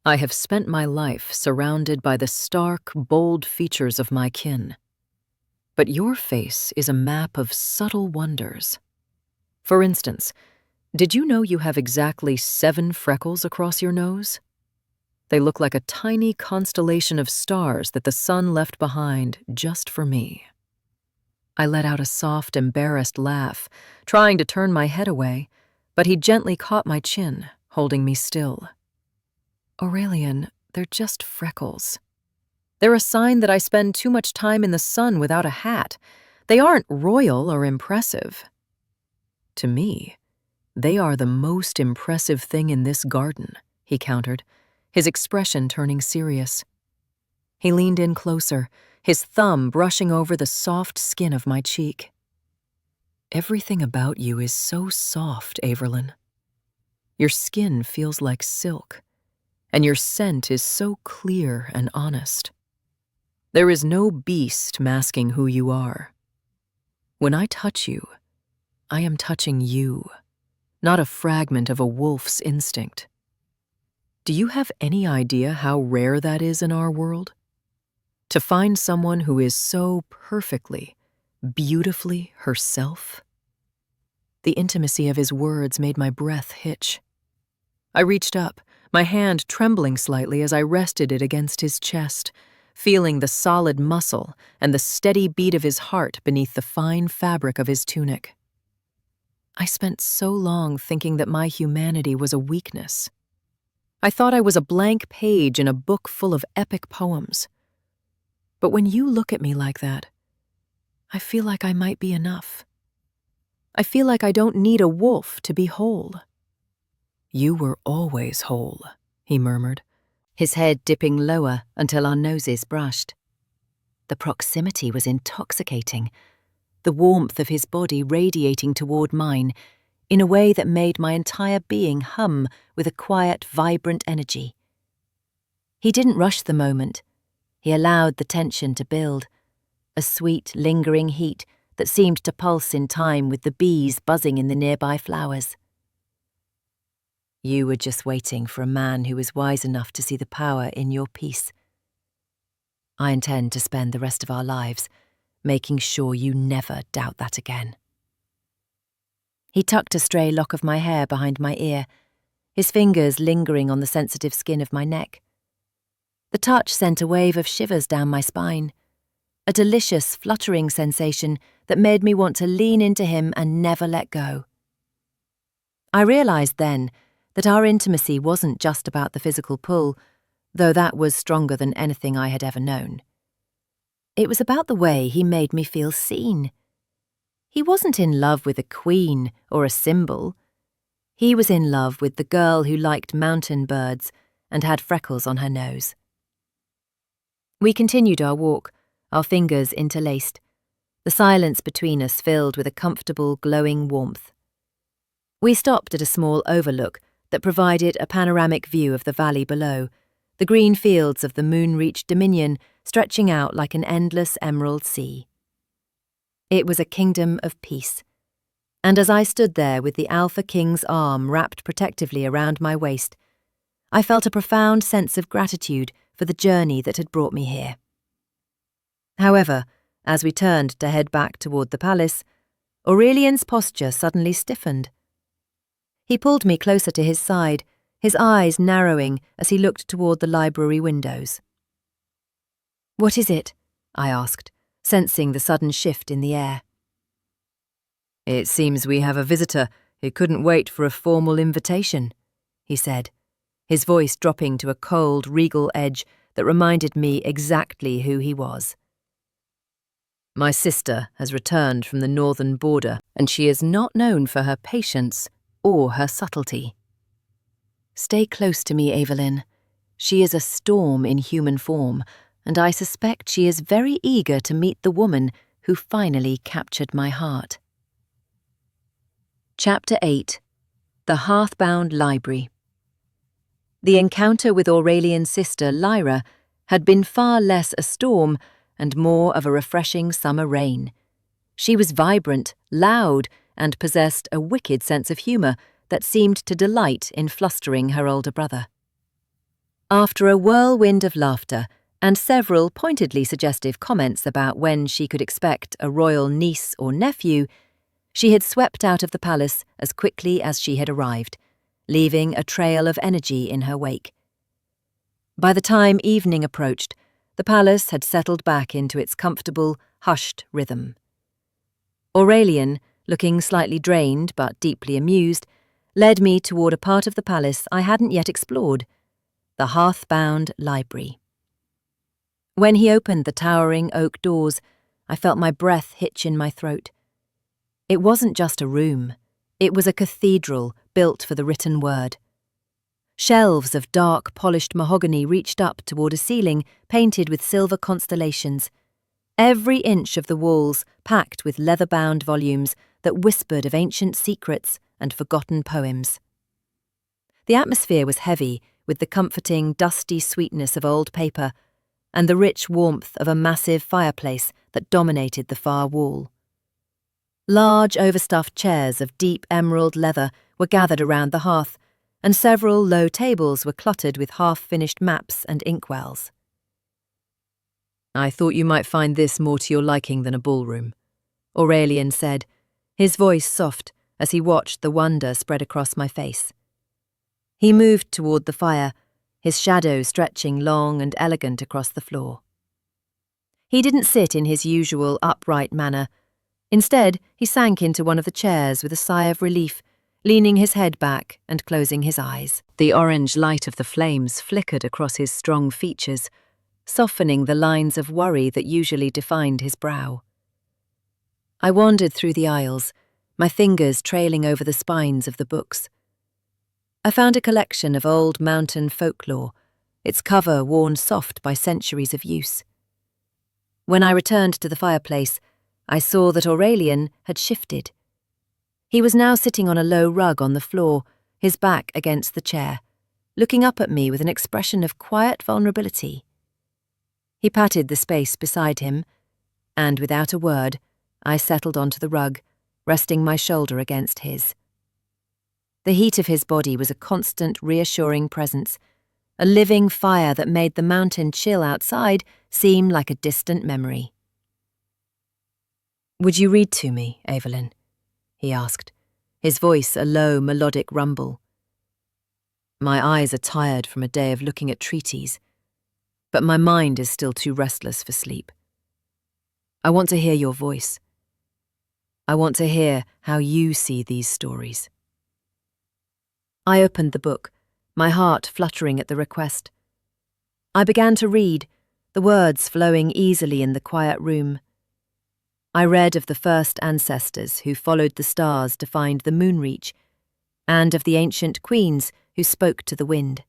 "I have spent my life surrounded by the stark, bold features of my kin. But your face is a map of subtle wonders. For instance, did you know you have exactly 7 freckles across your nose? They look like a tiny constellation of stars that the sun left behind just for me." I let out a soft, embarrassed laugh, trying to turn my head away, but he gently caught my chin, holding me still. "Aurelian, they're just freckles. They're a sign that I spend too much time in the sun without a hat. They aren't royal or impressive. To me, they are the most impressive thing in this garden," he countered, his expression turning serious. He leaned in closer, his thumb brushing over the soft skin of my cheek. "Everything about you is so soft, Averlyn. Your skin feels like silk, and your scent is so clear and honest. There is no beast masking who you are. When I touch you, I am touching you, not a fragment of a wolf's instinct. Do you have any idea how rare that is in our world? To find someone who is so perfectly, beautifully herself?" The intimacy of his words made my breath hitch. I reached up, my hand trembling slightly as I rested it against his chest, feeling the solid muscle and the steady beat of his heart beneath the fine fabric of his tunic. I spent so long thinking that my humanity was a weakness. I thought I was a blank page in a book full of epic poems. But when you look at me like that, I feel like I might be enough. I feel like I don't need a wolf to be whole." "You were always whole," he murmured, his head dipping lower until our noses brushed. The proximity was intoxicating, the warmth of his body radiating toward mine in a way that made my entire being hum with a quiet, vibrant energy. He didn't rush the moment. He allowed the tension to build, a sweet, lingering heat that seemed to pulse in time with the bees buzzing in the nearby flowers. "You were just waiting for a man who was wise enough to see the power in your peace. I intend to spend the rest of our lives making sure you never doubt that again." He tucked a stray lock of my hair behind my ear, his fingers lingering on the sensitive skin of my neck. The touch sent a wave of shivers down my spine, a delicious, fluttering sensation that made me want to lean into him and never let go. I realized then that our intimacy wasn't just about the physical pull, though that was stronger than anything I had ever known. It was about the way he made me feel seen. He wasn't in love with a queen or a symbol. He was in love with the girl who liked mountain birds and had freckles on her nose. We continued our walk, our fingers interlaced, the silence between us filled with a comfortable, glowing warmth. We stopped at a small overlook that provided a panoramic view of the valley below, the green fields of the Moonreach Dominion stretching out like an endless emerald sea. It was a kingdom of peace, and as I stood there with the Alpha King's arm wrapped protectively around my waist, I felt a profound sense of gratitude for the journey that had brought me here. However, as we turned to head back toward the palace, Aurelian's posture suddenly stiffened. He pulled me closer to his side, his eyes narrowing as he looked toward the library windows. "What is it?" I asked, sensing the sudden shift in the air. "It seems we have a visitor who couldn't wait for a formal invitation," he said, his voice dropping to a cold, regal edge that reminded me exactly who he was. "My sister has returned from the northern border, and she is not known for her patience or her subtlety. Stay close to me, Averlyn. She is a storm in human form, and I suspect she is very eager to meet the woman who finally captured my heart." Chapter 8. The Hearthbound Library. The encounter with Aurelian's sister, Lyra, had been far less a storm and more of a refreshing summer rain. She was vibrant, loud, and possessed a wicked sense of humour that seemed to delight in flustering her older brother. After a whirlwind of laughter and several pointedly suggestive comments about when she could expect a royal niece or nephew, she had swept out of the palace as quickly as she had arrived, leaving a trail of energy in her wake. By the time evening approached, the palace had settled back into its comfortable, hushed rhythm. Aurelian, looking slightly drained but deeply amused, led me toward a part of the palace I hadn't yet explored, the Hearthbound Library. When he opened the towering oak doors, I felt my breath hitch in my throat. It wasn't just a room. It was a cathedral built for the written word. Shelves of dark, polished mahogany reached up toward a ceiling painted with silver constellations, every inch of the walls packed with leather-bound volumes that whispered of ancient secrets and forgotten poems. The atmosphere was heavy with the comforting, dusty sweetness of old paper and the rich warmth of a massive fireplace that dominated the far wall. Large, overstuffed chairs of deep emerald leather were gathered around the hearth, and several low tables were cluttered with half-finished maps and inkwells. "I thought you might find this more to your liking than a ballroom," Aurelian said, his voice soft as he watched the wonder spread across my face. He moved toward the fire, his shadow stretching long and elegant across the floor. He didn't sit in his usual upright manner. Instead, he sank into one of the chairs with a sigh of relief, leaning his head back and closing his eyes. The orange light of the flames flickered across his strong features, softening the lines of worry that usually defined his brow. I wandered through the aisles, my fingers trailing over the spines of the books. I found a collection of old mountain folklore, its cover worn soft by centuries of use. When I returned to the fireplace, I saw that Aurelian had shifted. He was now sitting on a low rug on the floor, his back against the chair, looking up at me with an expression of quiet vulnerability. He patted the space beside him, and without a word, I settled onto the rug, resting my shoulder against his. The heat of his body was a constant, reassuring presence, a living fire that made the mountain chill outside seem like a distant memory. "Would you read to me, Averlyn?" he asked, his voice a low, melodic rumble. "My eyes are tired from a day of looking at treaties, but my mind is still too restless for sleep. I want to hear your voice. I want to hear how you see these stories. I opened the book, my heart fluttering at the request. I began to read, the words flowing easily in the quiet room. I read of the first ancestors who followed the stars to find the Moonreach, and of the ancient queens who spoke to the wind.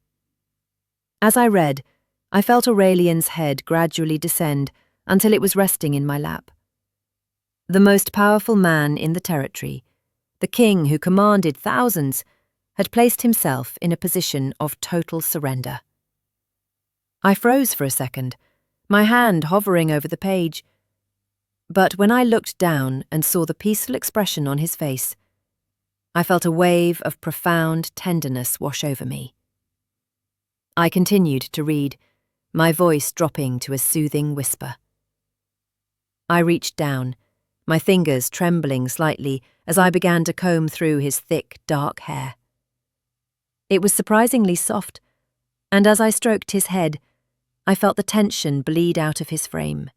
As I read, I felt Aurelian's head gradually descend until it was resting in my lap. The most powerful man in the territory, the king who commanded thousands, had placed himself in a position of total surrender. I froze for a second, my hand hovering over the page. But when I looked down and saw the peaceful expression on his face, I felt a wave of profound tenderness wash over me. I continued to read, my voice dropping to a soothing whisper. I reached down, my fingers trembling slightly as I began to comb through his thick, dark hair. It was surprisingly soft, and as I stroked his head, I felt the tension bleed out of his frame.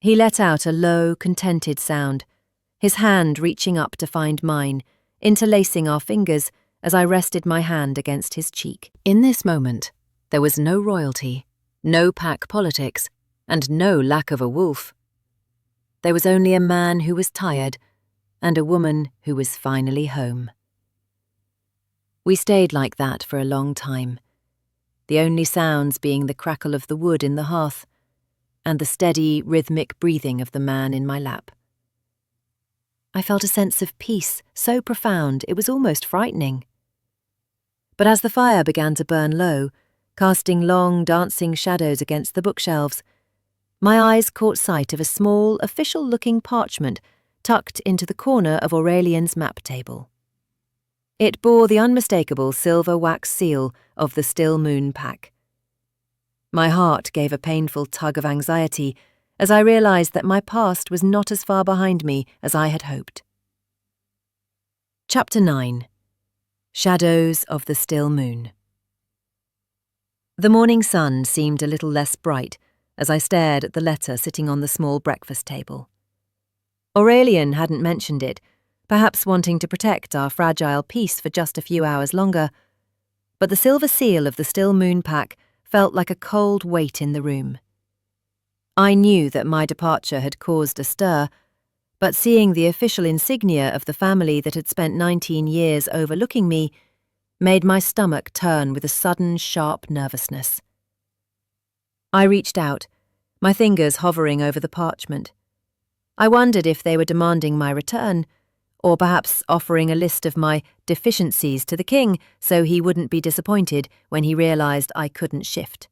He let out a low, contented sound, his hand reaching up to find mine, interlacing our fingers as I rested my hand against his cheek. In this moment, there was no royalty, no pack politics, and no lack of a wolf. There was only a man who was tired, and a woman who was finally home. We stayed like that for a long time, the only sounds being the crackle of the wood in the hearth and the steady, rhythmic breathing of the man in my lap. I felt a sense of peace so profound it was almost frightening. But as the fire began to burn low, casting long, dancing shadows against the bookshelves, my eyes caught sight of a small, official-looking parchment tucked into the corner of Aurelian's map table. It bore the unmistakable silver wax seal of the Stillmoon Pack. My heart gave a painful tug of anxiety as I realized that my past was not as far behind me as I had hoped. Chapter 9. Shadows of the Still Moon. The morning sun seemed a little less bright as I stared at the letter sitting on the small breakfast table. Aurelian hadn't mentioned it, perhaps wanting to protect our fragile peace for just a few hours longer, but the silver seal of the Stillmoon Pack felt like a cold weight in the room. I knew that my departure had caused a stir, but seeing the official insignia of the family that had spent 19 years overlooking me made my stomach turn with a sudden, sharp nervousness. I reached out, my fingers hovering over the parchment. I wondered if they were demanding my return, or perhaps offering a list of my deficiencies to the king so he wouldn't be disappointed when he realized I couldn't shift.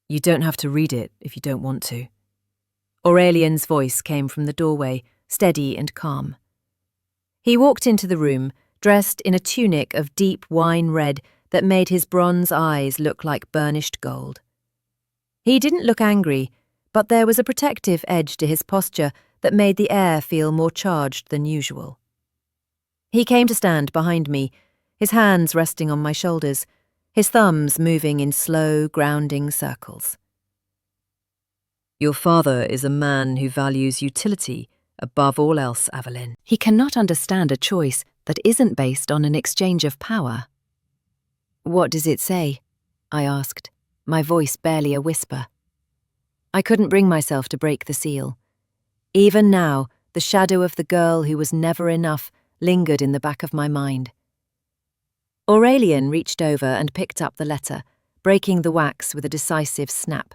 You don't have to read it if you don't want to. Aurelian's voice came from the doorway, steady and calm. He walked into the room, dressed in a tunic of deep wine red that made his bronze eyes look like burnished gold. He didn't look angry, but there was a protective edge to his posture that made the air feel more charged than usual. He came to stand behind me, his hands resting on my shoulders, his thumbs moving in slow, grounding circles. Your father is a man who values utility above all else, Averlyn. He cannot understand a choice that isn't based on an exchange of power. What does it say? I asked, my voice barely a whisper. I couldn't bring myself to break the seal. Even now, the shadow of the girl who was never enough lingered in the back of my mind. Aurelian reached over and picked up the letter, breaking the wax with a decisive snap.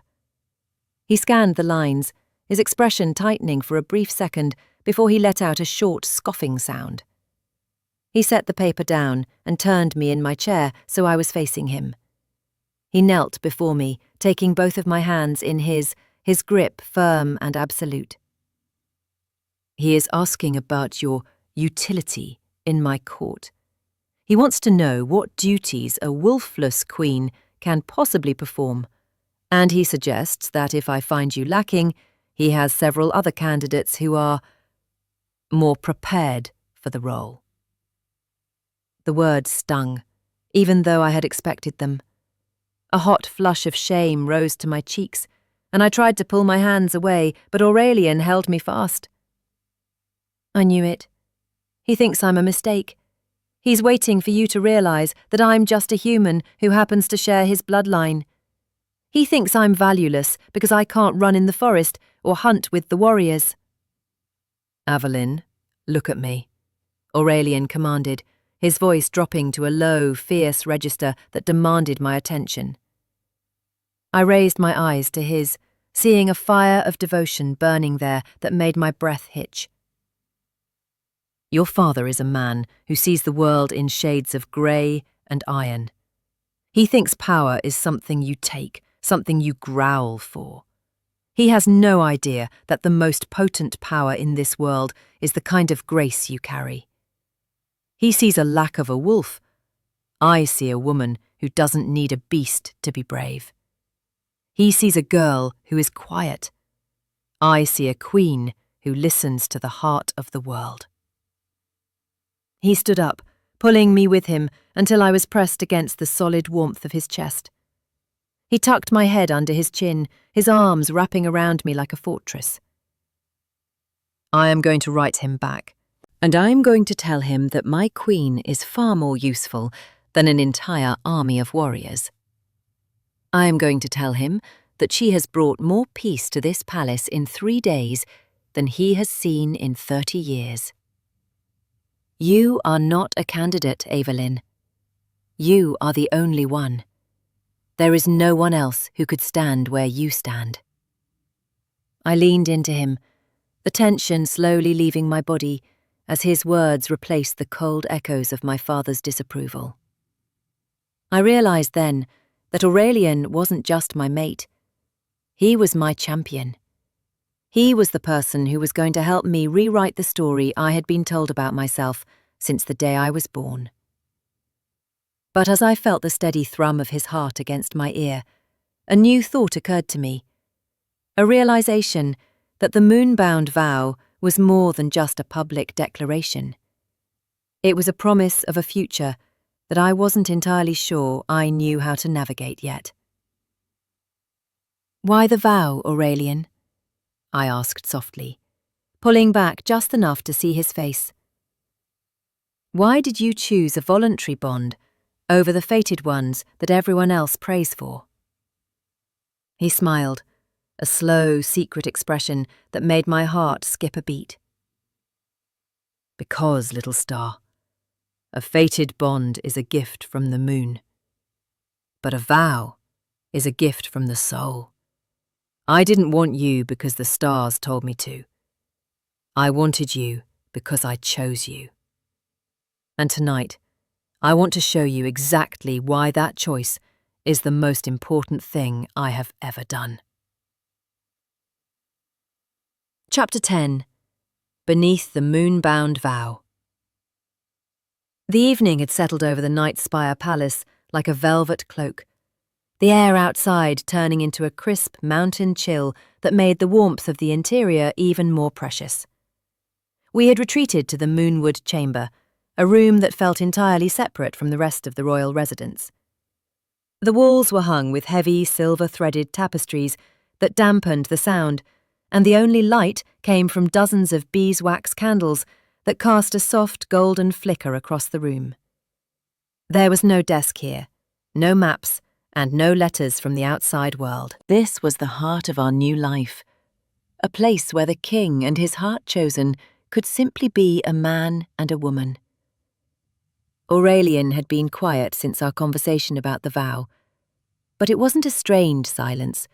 He scanned the lines, his expression tightening for a brief second before he let out a short, scoffing sound. He set the paper down and turned me in my chair so I was facing him. He knelt before me, taking both of my hands in his grip firm and absolute. He is asking about your utility in my court. He wants to know what duties a wolfless queen can possibly perform, and he suggests that if I find you lacking, he has several other candidates who are more prepared for the role. The words stung, even though I had expected them. A hot flush of shame rose to my cheeks, and I tried to pull my hands away, but Aurelian held me fast. I knew it. He thinks I'm a mistake. He's waiting for you to realize that I'm just a human who happens to share his bloodline. He thinks I'm valueless because I can't run in the forest or hunt with the warriors. Averlyn, look at me, Aurelian commanded, his voice dropping to a low, fierce register that demanded my attention. I raised my eyes to his, seeing a fire of devotion burning there that made my breath hitch. Your father is a man who sees the world in shades of grey and iron. He thinks power is something you take, something you growl for. He has no idea that the most potent power in this world is the kind of grace you carry. He sees a lack of a wolf. I see a woman who doesn't need a beast to be brave. He sees a girl who is quiet. I see a queen who listens to the heart of the world. He stood up, pulling me with him until I was pressed against the solid warmth of his chest. He tucked my head under his chin, his arms wrapping around me like a fortress. I am going to write him back, and I am going to tell him that my queen is far more useful than an entire army of warriors. I am going to tell him that she has brought more peace to this palace in 3 days than he has seen in 30 years. You are not a candidate, Averlyn. You are the only one. There is no one else who could stand where you stand. I leaned into him, the tension slowly leaving my body as his words replaced the cold echoes of my father's disapproval. I realized then that Aurelian wasn't just my mate. He was my champion. He was the person who was going to help me rewrite the story I had been told about myself since the day I was born. But as I felt the steady thrum of his heart against my ear, a new thought occurred to me. A realization that the Moonbound Vow was more than just a public declaration. It was a promise of a future that I wasn't entirely sure I knew how to navigate yet. Why the vow, Aurelian? I asked softly, pulling back just enough to see his face. Why did you choose a voluntary bond over the fated ones that everyone else prays for? He smiled, a slow, secret expression that made my heart skip a beat. Because, little star, a fated bond is a gift from the moon. But a vow is a gift from the soul. I didn't want you because the stars told me to. I wanted you because I chose you. And tonight, I want to show you exactly why that choice is the most important thing I have ever done. Chapter 10. Beneath the Moonbound Vow. The evening had settled over the Night Spire Palace like a velvet cloak, the air outside turning into a crisp mountain chill that made the warmth of the interior even more precious. We had retreated to the Moonwood Chamber, a room that felt entirely separate from the rest of the royal residence. The walls were hung with heavy silver-threaded tapestries that dampened the sound, and the only light came from dozens of beeswax candles that cast a soft golden flicker across the room. There was no desk here, no maps, and no letters from the outside world. This was the heart of our new life, a place where the king and his heart-chosen could simply be a man and a woman. Aurelian had been quiet since our conversation about the vow, but it wasn't a strained silence.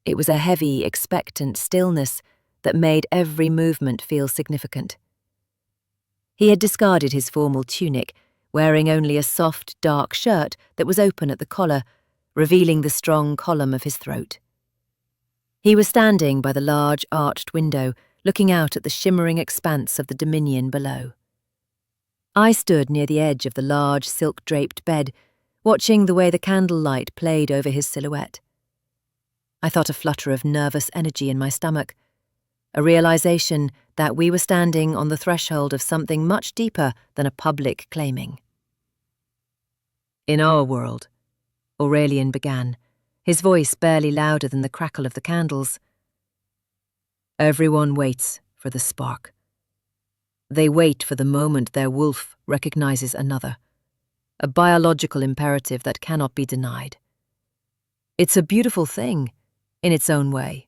It was a heavy, expectant stillness that made every movement feel significant. He had discarded his formal tunic, wearing only a soft, dark shirt that was open at the collar, revealing the strong column of his throat. He was standing by the large, arched window, looking out at the shimmering expanse of the Dominion below. I stood near the edge of the large, silk-draped bed, watching the way the candlelight played over his silhouette. I felt a flutter of nervous energy in my stomach, a realization that we were standing on the threshold of something much deeper than a public claiming. In our world, Aurelian began, his voice barely louder than the crackle of the candles. Everyone waits for the spark. They wait for the moment their wolf recognizes another, a biological imperative that cannot be denied. It's a beautiful thing, in its own way.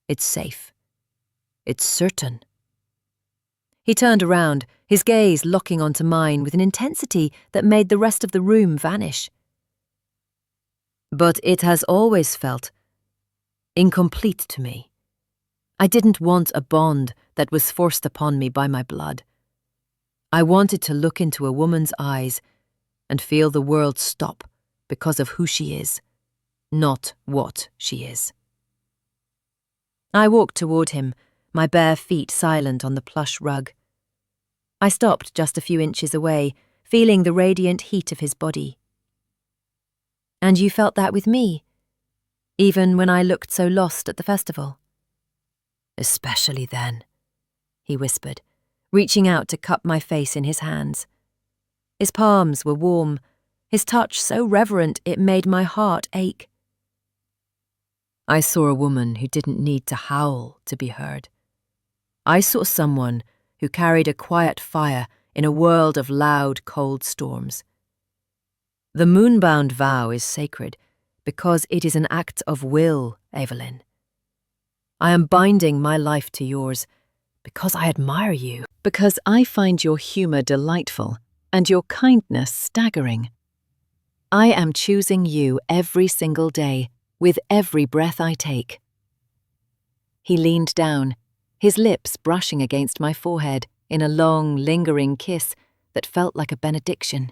It's safe. It's certain. He turned around, his gaze locking onto mine with an intensity that made the rest of the room vanish. But it has always felt incomplete to me. I didn't want a bond that was forced upon me by my blood. I wanted to look into a woman's eyes and feel the world stop because of who she is, not what she is. I walked toward him, my bare feet silent on the plush rug. I stopped just a few inches away, feeling the radiant heat of his body. And you felt that with me, even when I looked so lost at the festival? Especially then, he whispered, reaching out to cup my face in his hands. His palms were warm, his touch so reverent it made my heart ache. I saw a woman who didn't need to howl to be heard. I saw someone who carried a quiet fire in a world of loud, cold storms. The Moonbound Vow is sacred because it is an act of will, Averlyn. I am binding my life to yours because I admire you. Because I find your humour delightful and your kindness staggering. I am choosing you every single day, with every breath I take. He leaned down, his lips brushing against my forehead in a long, lingering kiss that felt like a benediction.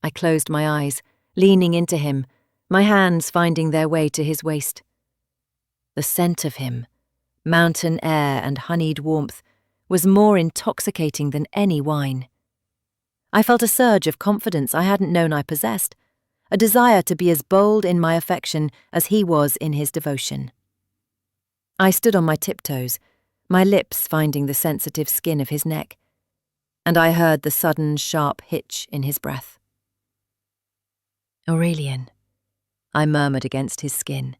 I closed my eyes, leaning into him, my hands finding their way to his waist. The scent of him, mountain air and honeyed warmth, was more intoxicating than any wine. I felt a surge of confidence I hadn't known I possessed, a desire to be as bold in my affection as he was in his devotion. I stood on my tiptoes, my lips finding the sensitive skin of his neck, and I heard the sudden, sharp hitch in his breath. Aurelian, I murmured against his skin.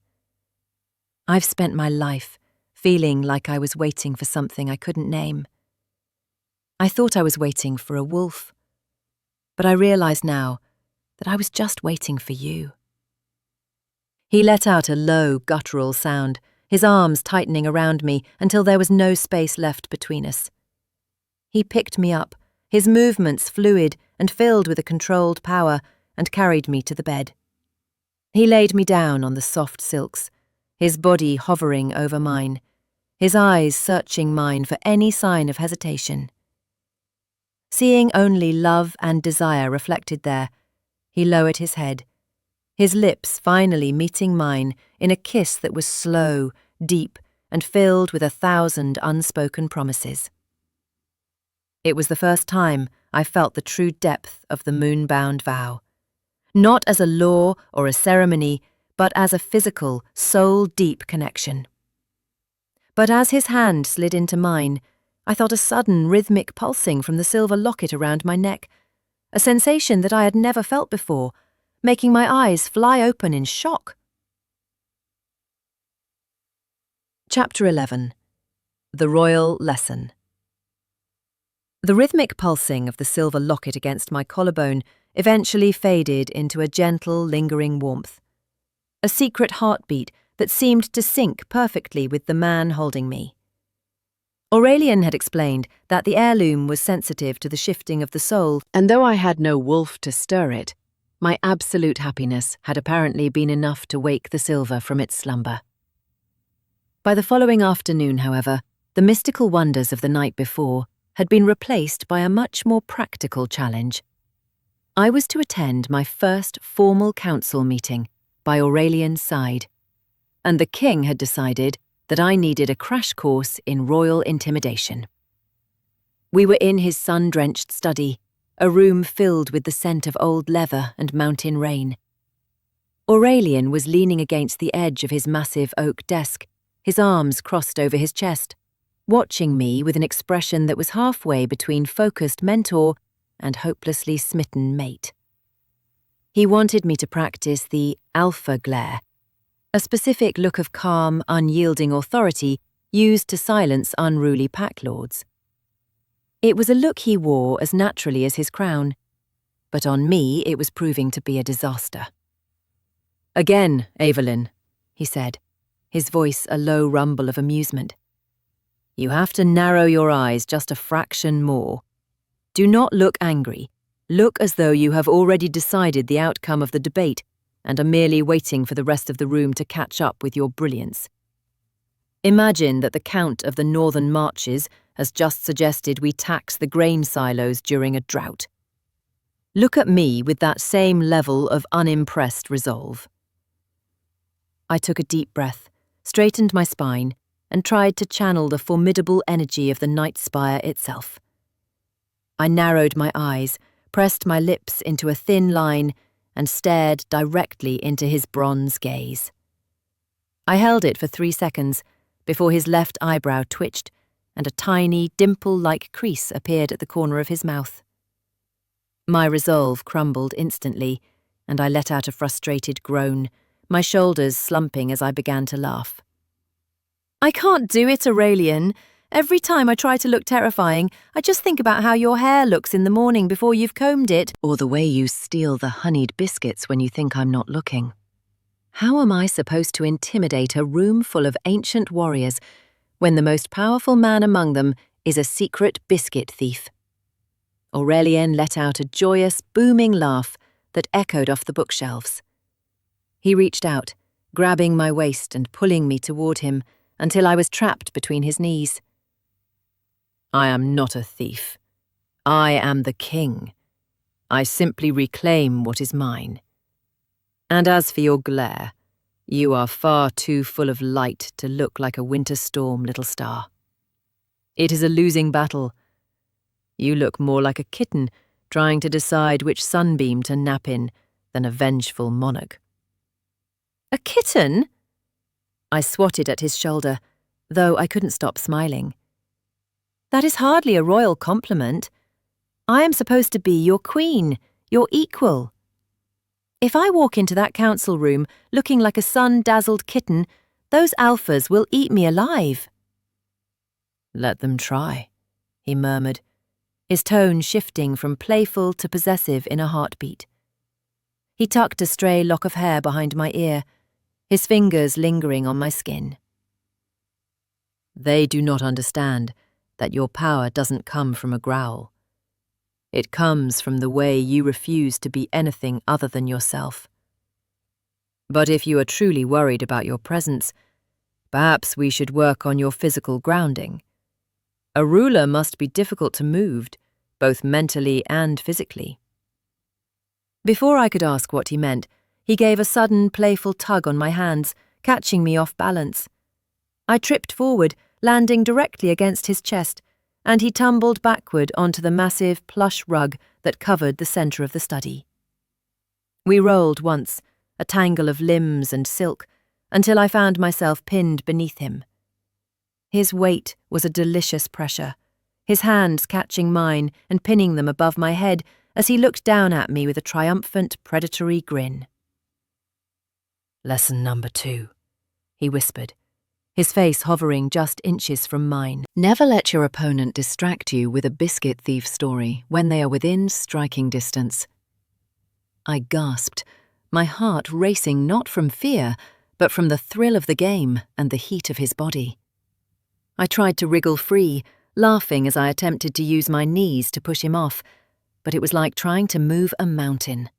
I've spent my life feeling like I was waiting for something I couldn't name. I thought I was waiting for a wolf, but I realize now that I was just waiting for you. He let out a low, guttural sound, his arms tightening around me until there was no space left between us. He picked me up, his movements fluid and filled with a controlled power, and carried me to the bed. He laid me down on the soft silks, his body hovering over mine, his eyes searching mine for any sign of hesitation. Seeing only love and desire reflected there, he lowered his head, his lips finally meeting mine in a kiss that was slow, deep, and filled with 1,000 unspoken promises. It was the first time I felt the true depth of the Moonbound Vow, not as a law or a ceremony, but as a physical, soul-deep connection. But as his hand slid into mine, I felt a sudden rhythmic pulsing from the silver locket around my neck, a sensation that I had never felt before, making my eyes fly open in shock. Chapter 11. The Royal Lesson. The rhythmic pulsing of the silver locket against my collarbone eventually faded into a gentle, lingering warmth, a secret heartbeat that seemed to sync perfectly with the man holding me. Aurelian had explained that the heirloom was sensitive to the shifting of the soul, and though I had no wolf to stir it, my absolute happiness had apparently been enough to wake the silver from its slumber. By the following afternoon, however, the mystical wonders of the night before had been replaced by a much more practical challenge. I was to attend my first formal council meeting by Aurelian's side, and the king had decided that I needed a crash course in royal intimidation. We were in his sun-drenched study, a room filled with the scent of old leather and mountain rain. Aurelian was leaning against the edge of his massive oak desk, his arms crossed over his chest, watching me with an expression that was halfway between focused mentor and hopelessly smitten mate. He wanted me to practice the alpha glare, a specific look of calm, unyielding authority used to silence unruly pack lords. It was a look he wore as naturally as his crown, but on me it was proving to be a disaster. "Again, Averlyn," he said, his voice a low rumble of amusement. "You have to narrow your eyes just a fraction more. Do not look angry. Look as though you have already decided the outcome of the debate and are merely waiting for the rest of the room to catch up with your brilliance. Imagine that the Count of the Northern Marches has just suggested we tax the grain silos during a drought. Look at me with that same level of unimpressed resolve." I took a deep breath, straightened my spine, and tried to channel the formidable energy of the night spire itself. I narrowed my eyes, pressed my lips into a thin line, and stared directly into his bronze gaze. I held it for 3 seconds before his left eyebrow twitched and a tiny, dimple-like crease appeared at the corner of his mouth. My resolve crumbled instantly, and I let out a frustrated groan, my shoulders slumping as I began to laugh. "I can't do it, Aurelian. Every time I try to look terrifying, I just think about how your hair looks in the morning before you've combed it, or the way you steal the honeyed biscuits when you think I'm not looking. How am I supposed to intimidate a room full of ancient warriors when the most powerful man among them is a secret biscuit thief?" Aurelian let out a joyous, booming laugh that echoed off the bookshelves. He reached out, grabbing my waist and pulling me toward him until I was trapped between his knees. "I am not a thief. I am the king. I simply reclaim what is mine. And as for your glare, you are far too full of light to look like a winter storm, little star. It is a losing battle. You look more like a kitten trying to decide which sunbeam to nap in than a vengeful monarch." "A kitten?" I swatted at his shoulder, though I couldn't stop smiling. "That is hardly a royal compliment. I am supposed to be your queen, your equal. If I walk into that council room looking like a sun-dazzled kitten, those alphas will eat me alive." "Let them try," he murmured, his tone shifting from playful to possessive in a heartbeat. He tucked a stray lock of hair behind my ear, his fingers lingering on my skin. "They do not understand that your power doesn't come from a growl. It comes from the way you refuse to be anything other than yourself. But if you are truly worried about your presence, perhaps we should work on your physical grounding. A ruler must be difficult to move, both mentally and physically." Before I could ask what he meant, he gave a sudden, playful tug on my hands, catching me off balance. I tripped forward, landing directly against his chest, and he tumbled backward onto the massive plush rug that covered the centre of the study. We rolled once, a tangle of limbs and silk, until I found myself pinned beneath him. His weight was a delicious pressure, his hands catching mine and pinning them above my head as he looked down at me with a triumphant, predatory grin. "Lesson number 2, he whispered, his face hovering just inches from mine. "Never let your opponent distract you with a biscuit thief story when they are within striking distance." I gasped, my heart racing not from fear, but from the thrill of the game and the heat of his body. I tried to wriggle free, laughing as I attempted to use my knees to push him off, but it was like trying to move a mountain.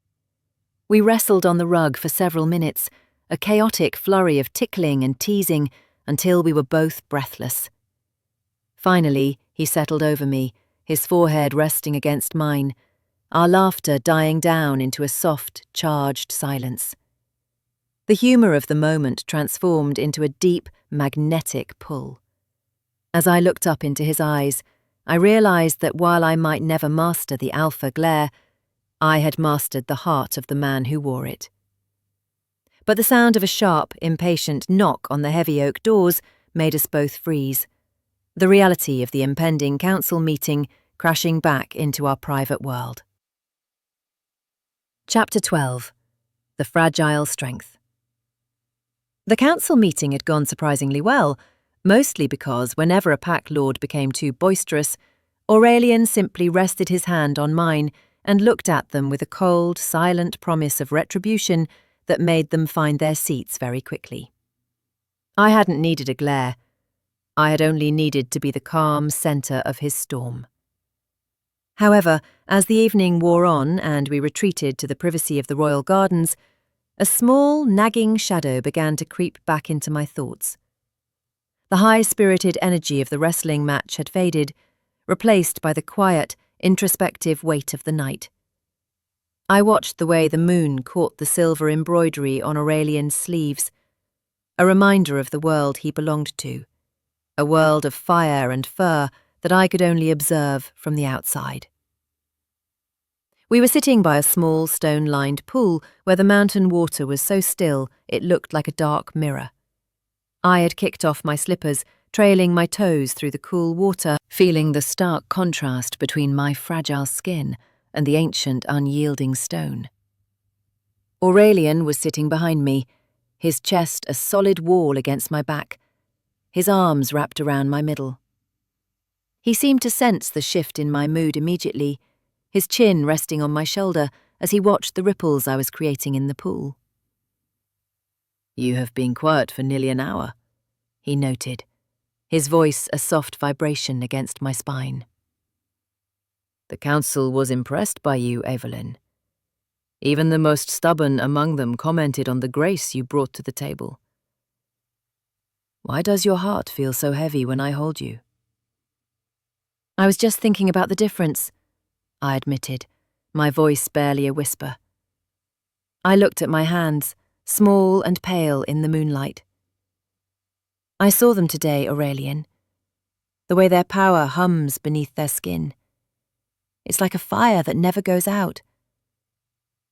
We wrestled on the rug for several minutes, a chaotic flurry of tickling and teasing, until we were both breathless. Finally, he settled over me, his forehead resting against mine, our laughter dying down into a soft, charged silence. The humour of the moment transformed into a deep, magnetic pull. As I looked up into his eyes, I realised that while I might never master the alpha glare, I had mastered the heart of the man who wore it. But the sound of a sharp, impatient knock on the heavy oak doors made us both freeze, the reality of the impending council meeting crashing back into our private world. Chapter 12. The Fragile Strength. The council meeting had gone surprisingly well, mostly because whenever a pack lord became too boisterous, Aurelian simply rested his hand on mine and looked at them with a cold, silent promise of retribution that made them find their seats very quickly. I hadn't needed a glare. I had only needed to be the calm centre of his storm. However, as the evening wore on and we retreated to the privacy of the royal gardens, a small, nagging shadow began to creep back into my thoughts. The high-spirited energy of the wrestling match had faded, replaced by the quiet, introspective weight of the night. I watched the way the moon caught the silver embroidery on Aurelian's sleeves, a reminder of the world he belonged to, a world of fire and fur that I could only observe from the outside. We were sitting by a small stone-lined pool where the mountain water was so still it looked like a dark mirror. I had kicked off my slippers, trailing my toes through the cool water, feeling the stark contrast between my fragile skin and the ancient, unyielding stone. Aurelian was sitting behind me, his chest a solid wall against my back, his arms wrapped around my middle. He seemed to sense the shift in my mood immediately, his chin resting on my shoulder as he watched the ripples I was creating in the pool. "You have been quiet for nearly an hour," he noted, his voice a soft vibration against my spine. "The council was impressed by you, Averlyn. Even the most stubborn among them commented on the grace you brought to the table. Why does your heart feel so heavy when I hold you?" "I was just thinking about the difference," I admitted, my voice barely a whisper. I looked at my hands, small and pale in the moonlight. "I saw them today, Aurelian. The way their power hums beneath their skin. It's like a fire that never goes out.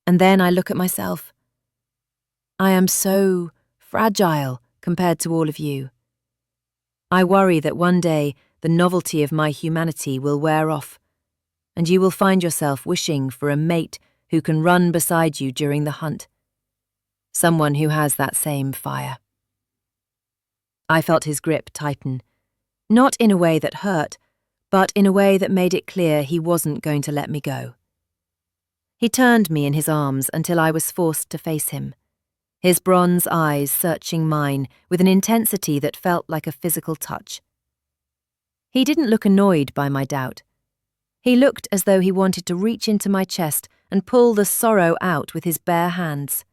And then I look at myself. I am so fragile compared to all of you. I worry that one day the novelty of my humanity will wear off, and you will find yourself wishing for a mate who can run beside you during the hunt. Someone who has that same fire." I felt his grip tighten, not in a way that hurt, but in a way that made it clear he wasn't going to let me go. He turned me in his arms until I was forced to face him, his bronze eyes searching mine with an intensity that felt like a physical touch. He didn't look annoyed by my doubt. He looked as though he wanted to reach into my chest and pull the sorrow out with his bare hands.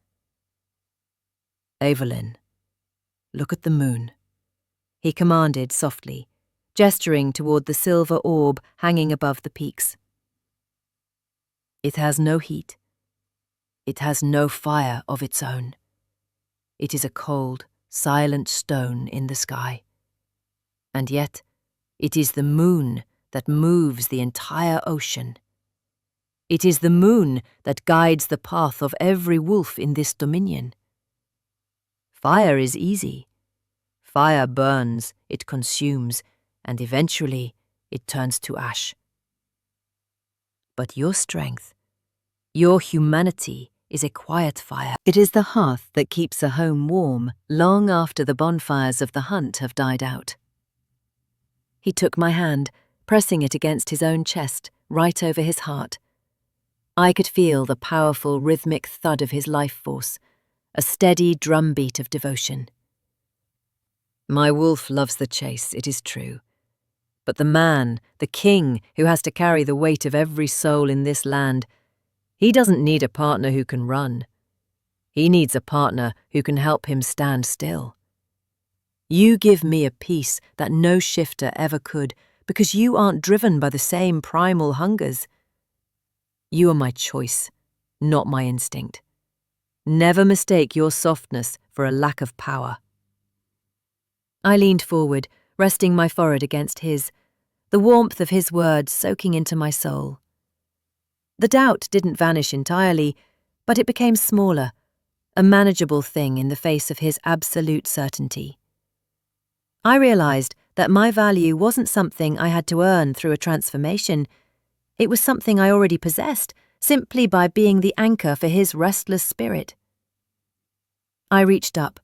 "Averlyn, look at the moon," he commanded softly, gesturing toward the silver orb hanging above the peaks. "It has no heat. It has no fire of its own. It is a cold, silent stone in the sky. And yet, it is the moon that moves the entire ocean. It is the moon that guides the path of every wolf in this dominion. Fire is easy. Fire burns, it consumes, and eventually it turns to ash. But your strength, your humanity, is a quiet fire. It is the hearth that keeps a home warm long after the bonfires of the hunt have died out." He took my hand, pressing it against his own chest, right over his heart. I could feel the powerful rhythmic thud of his life force, a steady drumbeat of devotion. "My wolf loves the chase, it is true. But the man, the king, who has to carry the weight of every soul in this land, he doesn't need a partner who can run. He needs a partner who can help him stand still. You give me a peace that no shifter ever could, because you aren't driven by the same primal hungers. You are my choice, not my instinct. Never mistake your softness for a lack of power." I leaned forward, resting my forehead against his, the warmth of his words soaking into my soul. The doubt didn't vanish entirely, but it became smaller, a manageable thing in the face of his absolute certainty. I realized that my value wasn't something I had to earn through a transformation. It was something I already possessed, simply by being the anchor for his restless spirit. I reached up,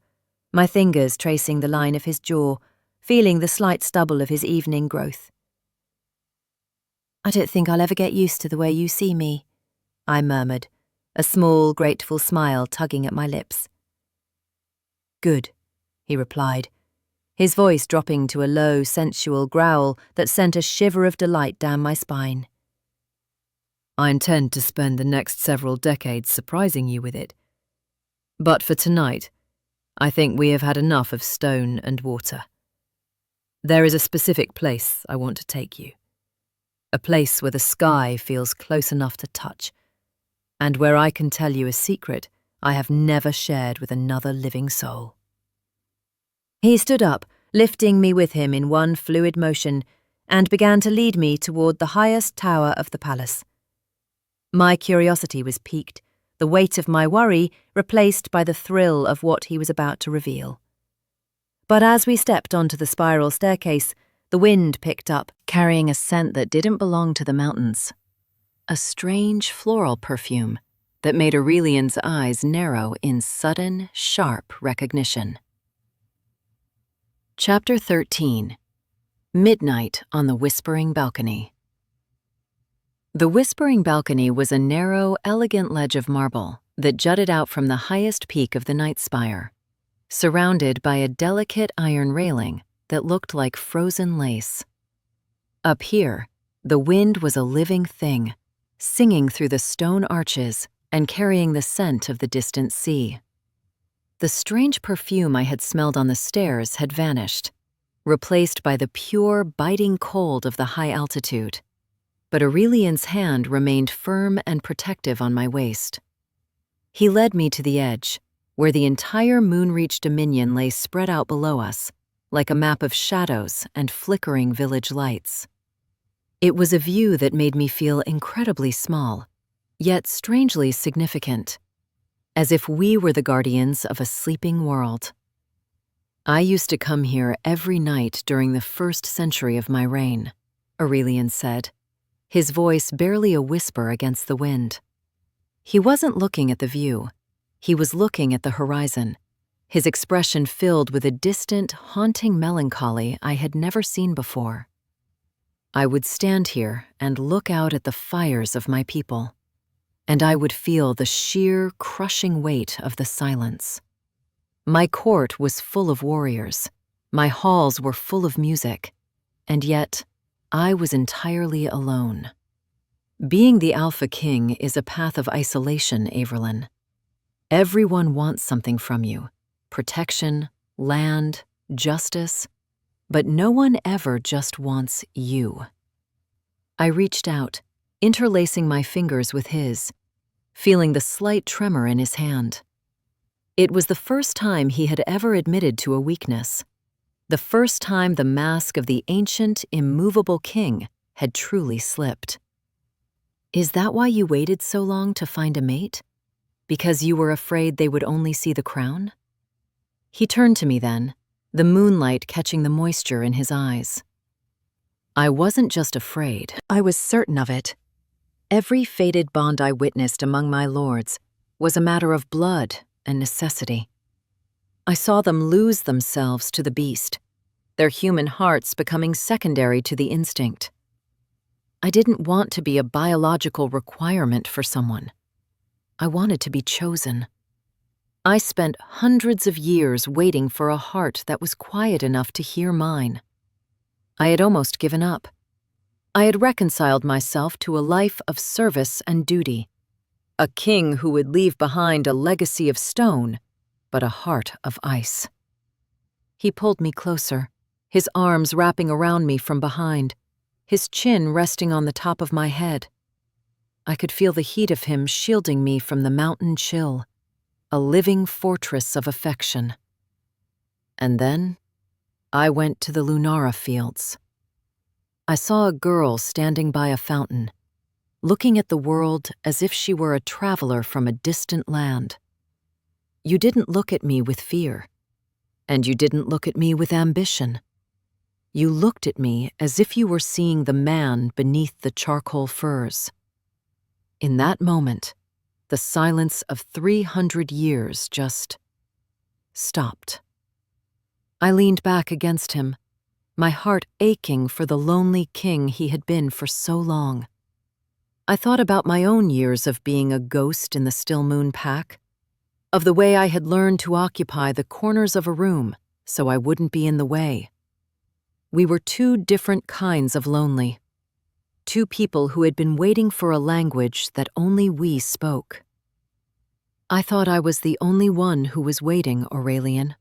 my fingers tracing the line of his jaw, feeling the slight stubble of his evening growth. "I don't think I'll ever get used to the way you see me," I murmured, a small, grateful smile tugging at my lips. "Good," he replied, his voice dropping to a low, sensual growl that sent a shiver of delight down my spine. "I intend to spend the next several decades surprising you with it. But for tonight, I think we have had enough of stone and water. There is a specific place I want to take you. A place where the sky feels close enough to touch, and where I can tell you a secret I have never shared with another living soul." He stood up, lifting me with him in one fluid motion, and began to lead me toward the highest tower of the palace. My curiosity was piqued, the weight of my worry replaced by the thrill of what he was about to reveal. But as we stepped onto the spiral staircase, the wind picked up, carrying a scent that didn't belong to the mountains. A strange floral perfume that made Aurelian's eyes narrow in sudden, sharp recognition. Chapter 13. Midnight on the Whispering Balcony. The Whispering Balcony was a narrow, elegant ledge of marble that jutted out from the highest peak of the night spire, surrounded by a delicate iron railing that looked like frozen lace. Up here, the wind was a living thing, singing through the stone arches and carrying the scent of the distant sea. The strange perfume I had smelled on the stairs had vanished, replaced by the pure, biting cold of the high altitude. But Aurelian's hand remained firm and protective on my waist. He led me to the edge, where the entire Moonreach Dominion lay spread out below us, like a map of shadows and flickering village lights. It was a view that made me feel incredibly small, yet strangely significant, as if we were the guardians of a sleeping world. "I used to come here every night during the first century of my reign," Aurelian said, his voice barely a whisper against the wind. He wasn't looking at the view. He was looking at the horizon, his expression filled with a distant, haunting melancholy I had never seen before. "I would stand here and look out at the fires of my people, and I would feel the sheer, crushing weight of the silence. My court was full of warriors, my halls were full of music, and yet I was entirely alone. Being the Alpha King is a path of isolation, Averlyn. Everyone wants something from you, protection, land, justice, but no one ever just wants you." I reached out, interlacing my fingers with his, feeling the slight tremor in his hand. It was the first time he had ever admitted to a weakness, the first time the mask of the ancient, immovable king had truly slipped. "Is that why you waited so long to find a mate? Because you were afraid they would only see the crown?" He turned to me then, the moonlight catching the moisture in his eyes. "I wasn't just afraid, I was certain of it. Every fated bond I witnessed among my lords was a matter of blood and necessity. I saw them lose themselves to the beast, their human hearts becoming secondary to the instinct. I didn't want to be a biological requirement for someone. I wanted to be chosen. I spent hundreds of years waiting for a heart that was quiet enough to hear mine. I had almost given up. I had reconciled myself to a life of service and duty, a king who would leave behind a legacy of stone, but a heart of ice." He pulled me closer, his arms wrapping around me from behind, his chin resting on the top of my head. I could feel the heat of him shielding me from the mountain chill, a living fortress of affection. And then I went to the Lunara Fields. I saw a girl standing by a fountain, looking at the world as if she were a traveler from a distant land. You didn't look at me with fear, and you didn't look at me with ambition. You looked at me as if you were seeing the man beneath the charcoal furs. In that moment, the silence of 300 years just stopped. I leaned back against him, my heart aching for the lonely king he had been for so long. I thought about my own years of being a ghost in the Stillmoon Pack, of the way I had learned to occupy the corners of a room so I wouldn't be in the way. We were two different kinds of lonely, two people who had been waiting for a language that only we spoke. I thought I was the only one who was waiting, Aurelian.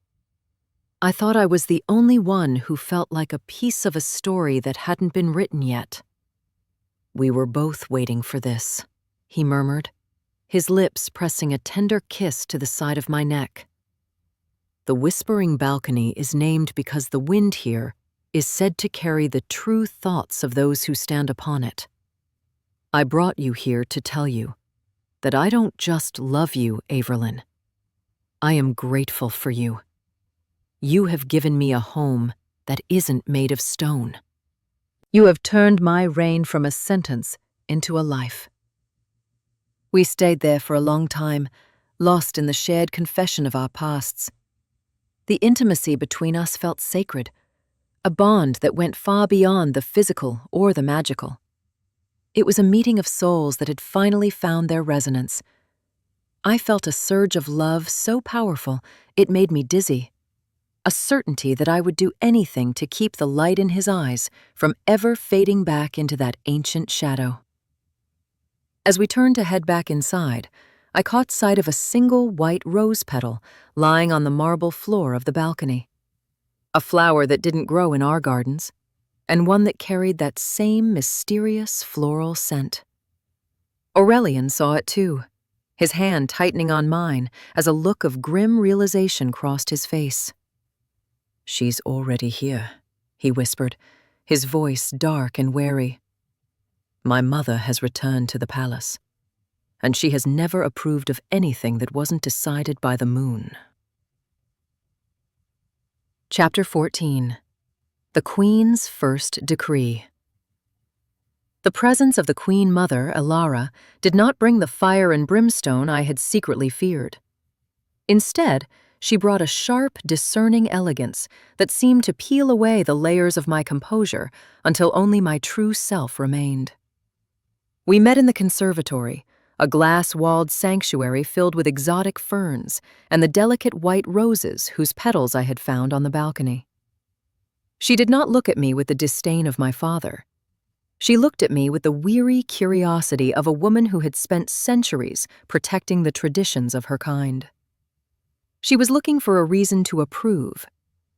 I thought I was the only one who felt like a piece of a story that hadn't been written yet. We were both waiting for this, he murmured, his lips pressing a tender kiss to the side of my neck. The whispering balcony is named because the wind here is said to carry the true thoughts of those who stand upon it. I brought you here to tell you that I don't just love you, Averlyn. I am grateful for you. You have given me a home that isn't made of stone. You have turned my reign from a sentence into a life. We stayed there for a long time, lost in the shared confession of our pasts. The intimacy between us felt sacred, a bond that went far beyond the physical or the magical. It was a meeting of souls that had finally found their resonance. I felt a surge of love so powerful it made me dizzy. A certainty that I would do anything to keep the light in his eyes from ever fading back into that ancient shadow. As we turned to head back inside, I caught sight of a single white rose petal lying on the marble floor of the balcony. A flower that didn't grow in our gardens, and one that carried that same mysterious floral scent. Aurelian saw it too, his hand tightening on mine as a look of grim realization crossed his face. "She's already here," he whispered, his voice dark and wary. "My mother has returned to the palace, and she has never approved of anything that wasn't decided by the moon." Chapter 14. The Queen's First Decree. The presence of the Queen Mother, Elara, did not bring the fire and brimstone I had secretly feared. Instead, she brought a sharp, discerning elegance that seemed to peel away the layers of my composure until only my true self remained. We met in the conservatory, a glass-walled sanctuary filled with exotic ferns and the delicate white roses whose petals I had found on the balcony. She did not look at me with the disdain of my father. She looked at me with the weary curiosity of a woman who had spent centuries protecting the traditions of her kind. She was looking for a reason to approve,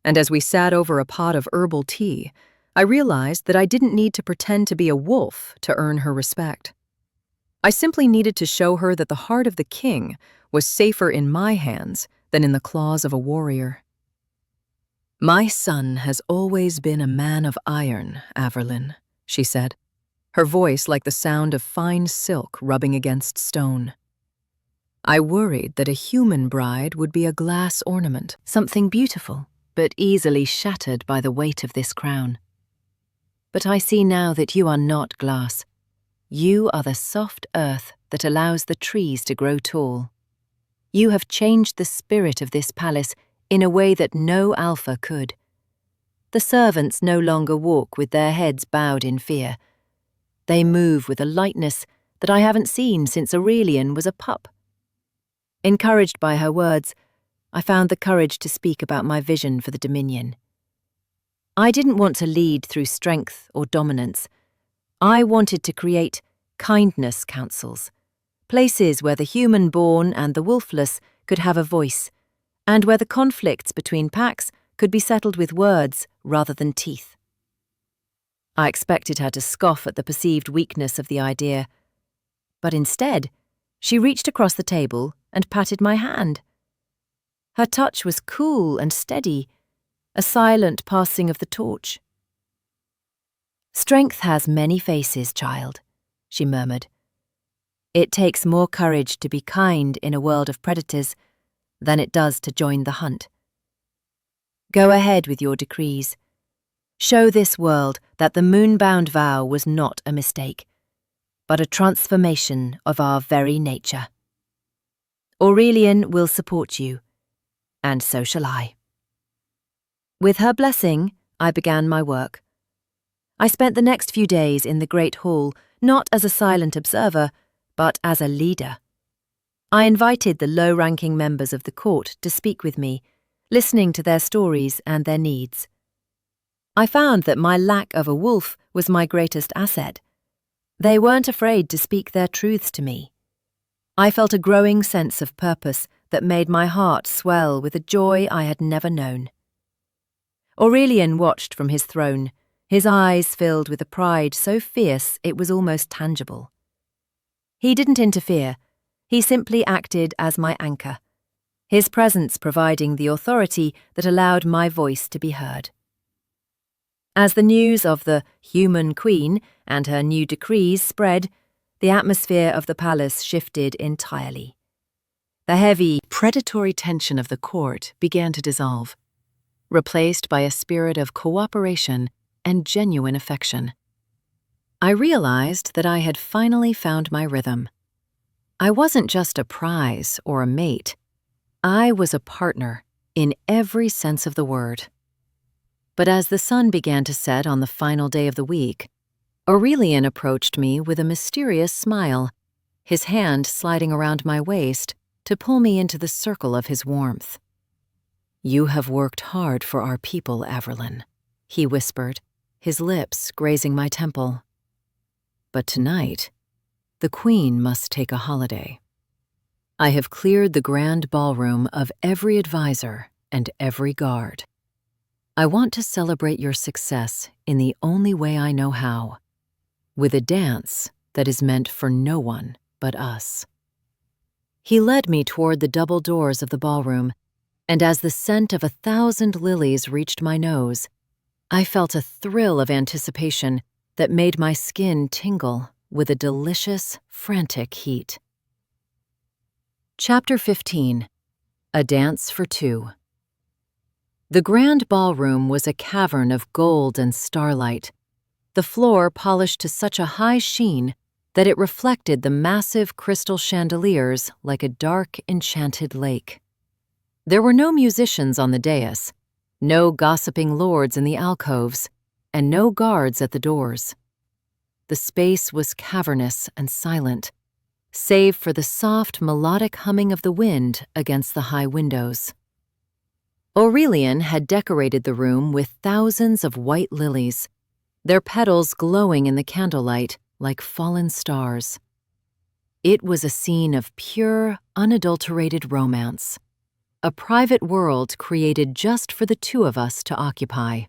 and as we sat over a pot of herbal tea, I realized that I didn't need to pretend to be a wolf to earn her respect. I simply needed to show her that the heart of the king was safer in my hands than in the claws of a warrior. "My son has always been a man of iron, Averlyn," she said, her voice like the sound of fine silk rubbing against stone. "I worried that a human bride would be a glass ornament, something beautiful, but easily shattered by the weight of this crown. But I see now that you are not glass. You are the soft earth that allows the trees to grow tall. You have changed the spirit of this palace in a way that no alpha could. The servants no longer walk with their heads bowed in fear. They move with a lightness that I haven't seen since Aurelian was a pup." Encouraged by her words, I found the courage to speak about my vision for the Dominion. I didn't want to lead through strength or dominance. I wanted to create kindness councils, places where the human-born and the wolfless could have a voice, and where the conflicts between packs could be settled with words rather than teeth. I expected her to scoff at the perceived weakness of the idea, but instead, she reached across the table and patted my hand. Her touch was cool and steady, a silent passing of the torch. "Strength has many faces, child," she murmured. "It takes more courage to be kind in a world of predators than it does to join the hunt. Go ahead with your decrees. Show this world that the Moonbound Vow was not a mistake. but a transformation of our very nature. Aurelian will support you, and so shall I." With her blessing, I began my work. I spent the next few days in the Great Hall, not as a silent observer, but as a leader. I invited the low-ranking members of the court to speak with me, listening to their stories and their needs. I found that my lack of a wolf was my greatest asset. They weren't afraid to speak their truths to me. I felt a growing sense of purpose that made my heart swell with a joy I had never known. Aurelian watched from his throne, his eyes filled with a pride so fierce it was almost tangible. He didn't interfere, he simply acted as my anchor, his presence providing the authority that allowed my voice to be heard. As the news of the human queen and her new decrees spread, the atmosphere of the palace shifted entirely. The heavy, predatory tension of the court began to dissolve, replaced by a spirit of cooperation and genuine affection. I realized that I had finally found my rhythm. I wasn't just a prize or a mate. I was a partner in every sense of the word. But as the sun began to set on the final day of the week, Aurelian approached me with a mysterious smile, his hand sliding around my waist to pull me into the circle of his warmth. "You have worked hard for our people, Averlyn," he whispered, his lips grazing my temple. "But tonight, the Queen must take a holiday. I have cleared the grand ballroom of every advisor and every guard. I want to celebrate your success in the only way I know how, with a dance that is meant for no one but us." He led me toward the double doors of the ballroom, and as the scent of 1,000 lilies reached my nose, I felt a thrill of anticipation that made my skin tingle with a delicious, frantic heat. Chapter 15. A Dance for Two. The grand ballroom was a cavern of gold and starlight, the floor polished to such a high sheen that it reflected the massive crystal chandeliers like a dark, enchanted lake. There were no musicians on the dais, no gossiping lords in the alcoves, and no guards at the doors. The space was cavernous and silent, save for the soft, melodic humming of the wind against the high windows. Aurelian had decorated the room with thousands of white lilies, their petals glowing in the candlelight like fallen stars. It was a scene of pure, unadulterated romance, a private world created just for the two of us to occupy.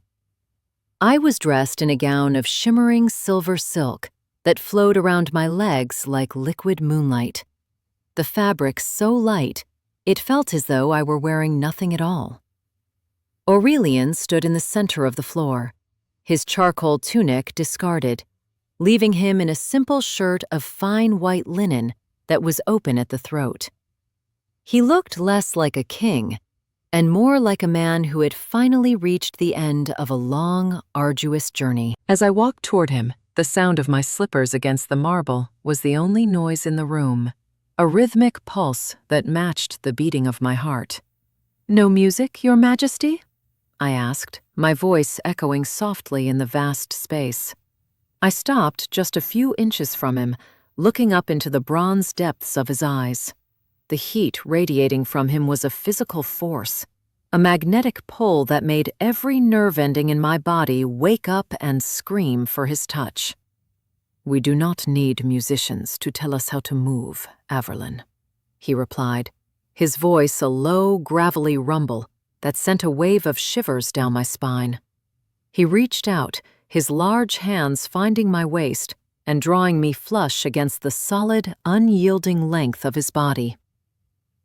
I was dressed in a gown of shimmering silver silk that flowed around my legs like liquid moonlight. The fabric so light, it felt as though I were wearing nothing at all. Aurelian stood in the center of the floor, his charcoal tunic discarded, leaving him in a simple shirt of fine white linen that was open at the throat. He looked less like a king and more like a man who had finally reached the end of a long, arduous journey. As I walked toward him, the sound of my slippers against the marble was the only noise in the room, a rhythmic pulse that matched the beating of my heart. "No music, Your Majesty?" I asked, my voice echoing softly in the vast space. I stopped just a few inches from him, looking up into the bronze depths of his eyes. The heat radiating from him was a physical force, a magnetic pull that made every nerve ending in my body wake up and scream for his touch. "We do not need musicians to tell us how to move, Averlyn," he replied, his voice a low, gravelly rumble that sent a wave of shivers down my spine. He reached out, his large hands finding my waist and drawing me flush against the solid, unyielding length of his body.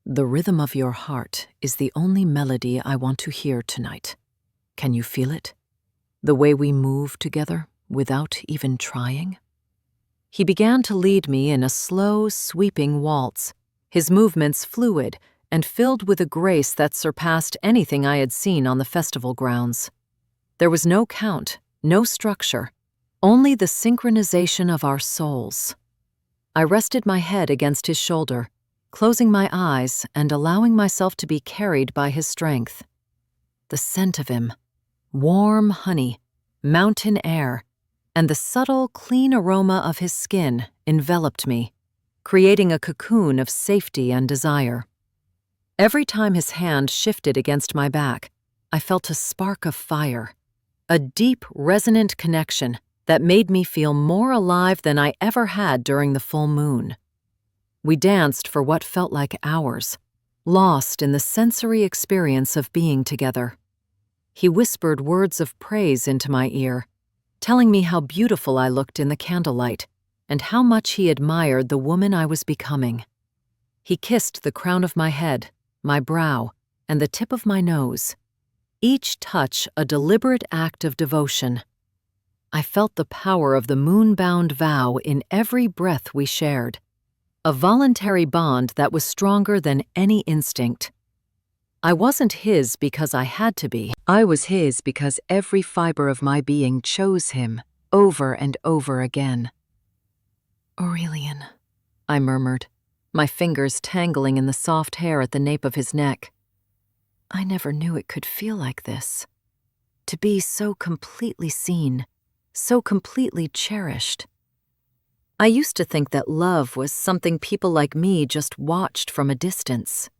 "The rhythm of your heart is the only melody I want to hear tonight. Can you feel it? The way we move together without even trying?" He began to lead me in a slow, sweeping waltz, his movements fluid and filled with a grace that surpassed anything I had seen on the festival grounds. There was no count, no structure, only the synchronization of our souls, I rested my head against his shoulder, closing my eyes and allowing myself to be carried by his strength. The scent of him, warm honey, mountain air, and the subtle, clean aroma of his skin enveloped me, creating a cocoon of safety and desire. Every time his hand shifted against my back, I felt a spark of fire, a deep, resonant connection that made me feel more alive than I ever had during the full moon. We danced for what felt like hours, lost in the sensory experience of being together. He whispered words of praise into my ear, telling me how beautiful I looked in the candlelight and how much he admired the woman I was becoming. He kissed the crown of my head, my brow, and the tip of my nose, each touch a deliberate act of devotion. I felt the power of the Moonbound Vow in every breath we shared, a voluntary bond that was stronger than any instinct. I wasn't his because I had to be. I was his because every fiber of my being chose him over and over again. "Aurelian," I murmured, my fingers tangling in the soft hair at the nape of his neck. I never knew it could feel like this. To be so completely seen, so completely cherished. I used to think that love was something people like me just watched from a distance.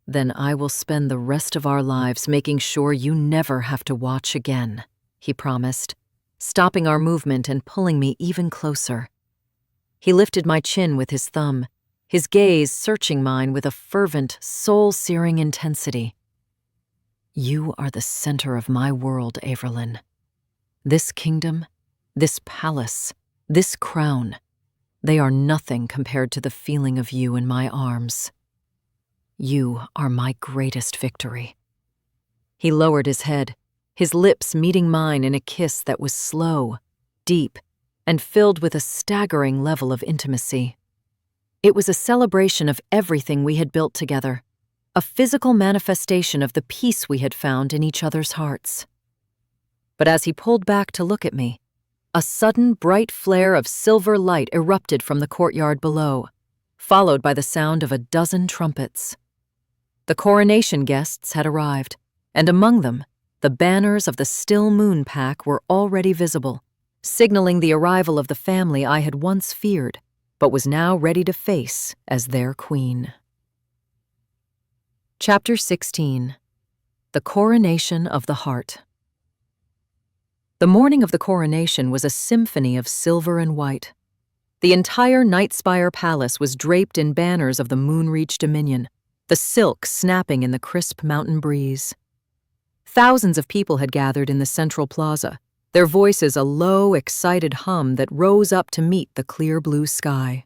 "Then I will spend the rest of our lives making sure you never have to watch again," he promised, stopping our movement and pulling me even closer. He lifted my chin with his thumb, his gaze searching mine with a fervent, soul-searing intensity. "You are the center of my world, Averlyn. This kingdom, this palace, this crown, they are nothing compared to the feeling of you in my arms. You are my greatest victory." He lowered his head, his lips meeting mine in a kiss that was slow, deep, and filled with a staggering level of intimacy. It was a celebration of everything we had built together, a physical manifestation of the peace we had found in each other's hearts. But as he pulled back to look at me, a sudden bright flare of silver light erupted from the courtyard below, followed by the sound of a dozen trumpets. The coronation guests had arrived, and among them, the banners of the Stillmoon Pack were already visible, signaling the arrival of the family I had once feared, but was now ready to face as their queen. Chapter 16. The Coronation of the Heart. The morning of the coronation was a symphony of silver and white. The entire Nightspire Palace was draped in banners of the Moonreach Dominion, the silk snapping in the crisp mountain breeze. Thousands of people had gathered in the central plaza, their voices a low, excited hum that rose up to meet the clear blue sky.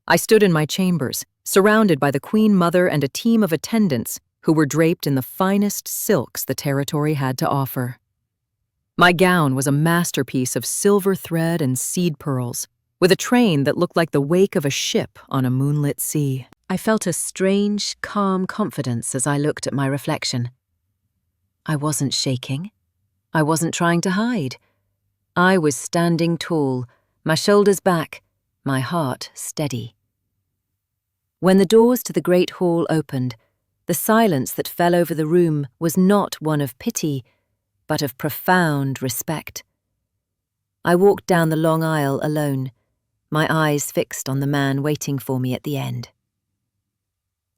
I stood in my chambers, surrounded by the Queen Mother and a team of attendants who were draped in the finest silks the territory had to offer. My gown was a masterpiece of silver thread and seed pearls, with a train that looked like the wake of a ship on a moonlit sea. I felt a strange, calm confidence as I looked at my reflection. I wasn't shaking. I wasn't trying to hide. I was standing tall, my shoulders back, my heart steady. When the doors to the great hall opened, the silence that fell over the room was not one of pity, but of profound respect. I walked down the long aisle alone, my eyes fixed on the man waiting for me at the end.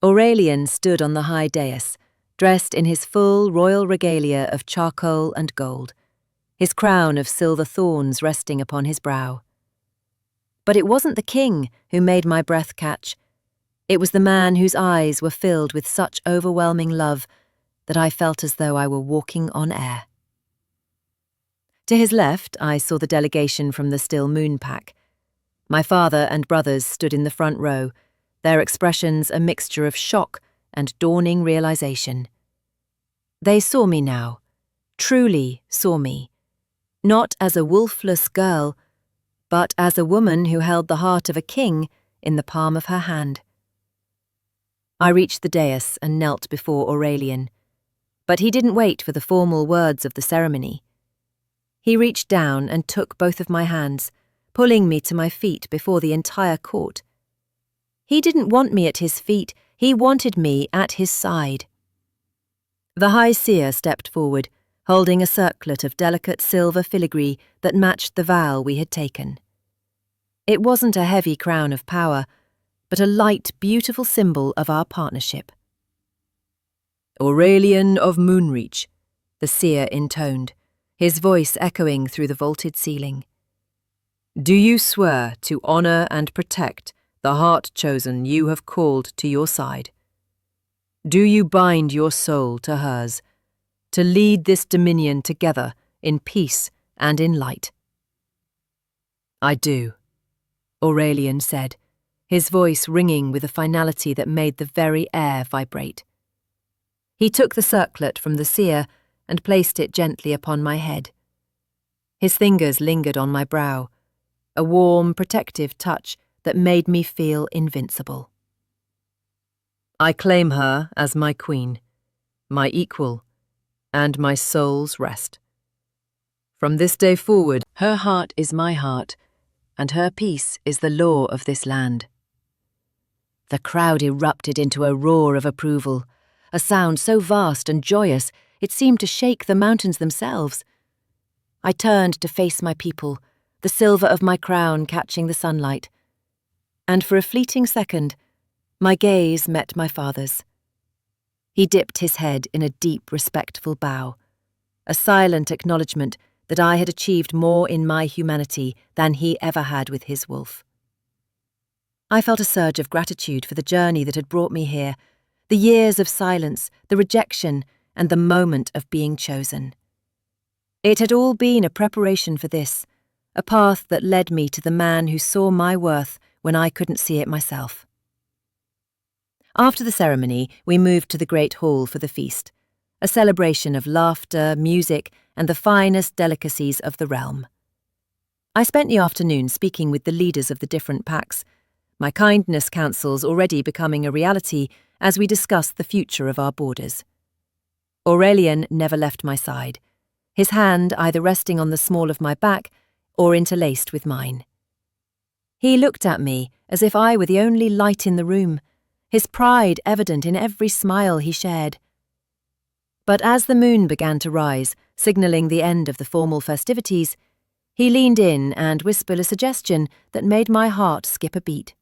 Aurelian stood on the high dais, dressed in his full royal regalia of charcoal and gold, his crown of silver thorns resting upon his brow. But it wasn't the king who made my breath catch. It was the man whose eyes were filled with such overwhelming love that I felt as though I were walking on air. To his left, I saw the delegation from the Stillmoon Pack. My father and brothers stood in the front row, their expressions a mixture of shock and dawning realization. They saw me now, truly saw me, not as a wolfless girl, but as a woman who held the heart of a king in the palm of her hand. I reached the dais and knelt before Aurelian, but he didn't wait for the formal words of the ceremony. He reached down and took both of my hands, pulling me to my feet before the entire court. He didn't want me at his feet, he wanted me at his side. The High Seer stepped forward, holding a circlet of delicate silver filigree that matched the vow we had taken. It wasn't a heavy crown of power, but a light, beautiful symbol of our partnership. "Aurelian of Moonreach," the seer intoned, his voice echoing through the vaulted ceiling. "Do you swear to honour and protect the heart chosen you have called to your side? Do you bind your soul to hers, to lead this dominion together in peace and in light?" "I do," Aurelian said, his voice ringing with a finality that made the very air vibrate. He took the circlet from the seer and placed it gently upon my head. His fingers lingered on my brow, a warm, protective touch that made me feel invincible. "I claim her as my queen, my equal, and my soul's rest. From this day forward, her heart is my heart, and her peace is the law of this land." The crowd erupted into a roar of approval, a sound so vast and joyous it seemed to shake the mountains themselves. I turned to face my people, the silver of my crown catching the sunlight, and for a fleeting second, my gaze met my father's. He dipped his head in a deep, respectful bow, a silent acknowledgement that I had achieved more in my humanity than he ever had with his wolf. I felt a surge of gratitude for the journey that had brought me here, the years of silence, the rejection, and the moment of being chosen. It had all been a preparation for this, a path that led me to the man who saw my worth when I couldn't see it myself. After the ceremony, we moved to the great hall for the feast, a celebration of laughter, music, and the finest delicacies of the realm. I spent the afternoon speaking with the leaders of the different packs, my kindness councils already becoming a reality as we discussed the future of our borders. Aurelian never left my side, his hand either resting on the small of my back or interlaced with mine. He looked at me as if I were the only light in the room, his pride evident in every smile he shared. But as the moon began to rise, signalling the end of the formal festivities, he leaned in and whispered a suggestion that made my heart skip a beat.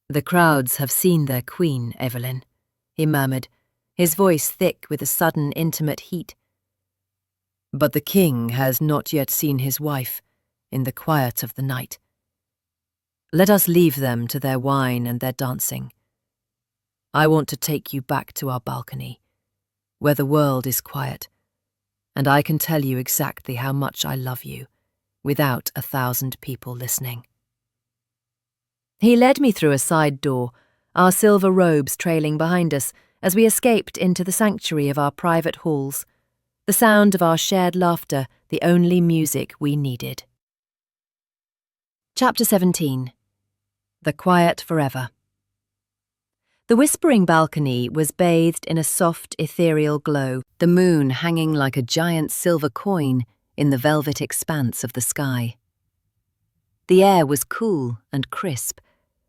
"The crowds have seen their queen, Averlyn," he murmured, his voice thick with a sudden intimate heat. "But the king has not yet seen his wife in the quiet of the night. Let us leave them to their wine and their dancing. I want to take you back to our balcony, where the world is quiet, and I can tell you exactly how much I love you, without 1,000 people listening." He led me through a side door, our silver robes trailing behind us as we escaped into the sanctuary of our private halls, the sound of our shared laughter the only music we needed. Chapter 17. The Quiet Forever. The whispering balcony was bathed in a soft, ethereal glow, the moon hanging like a giant silver coin in the velvet expanse of the sky. The air was cool and crisp,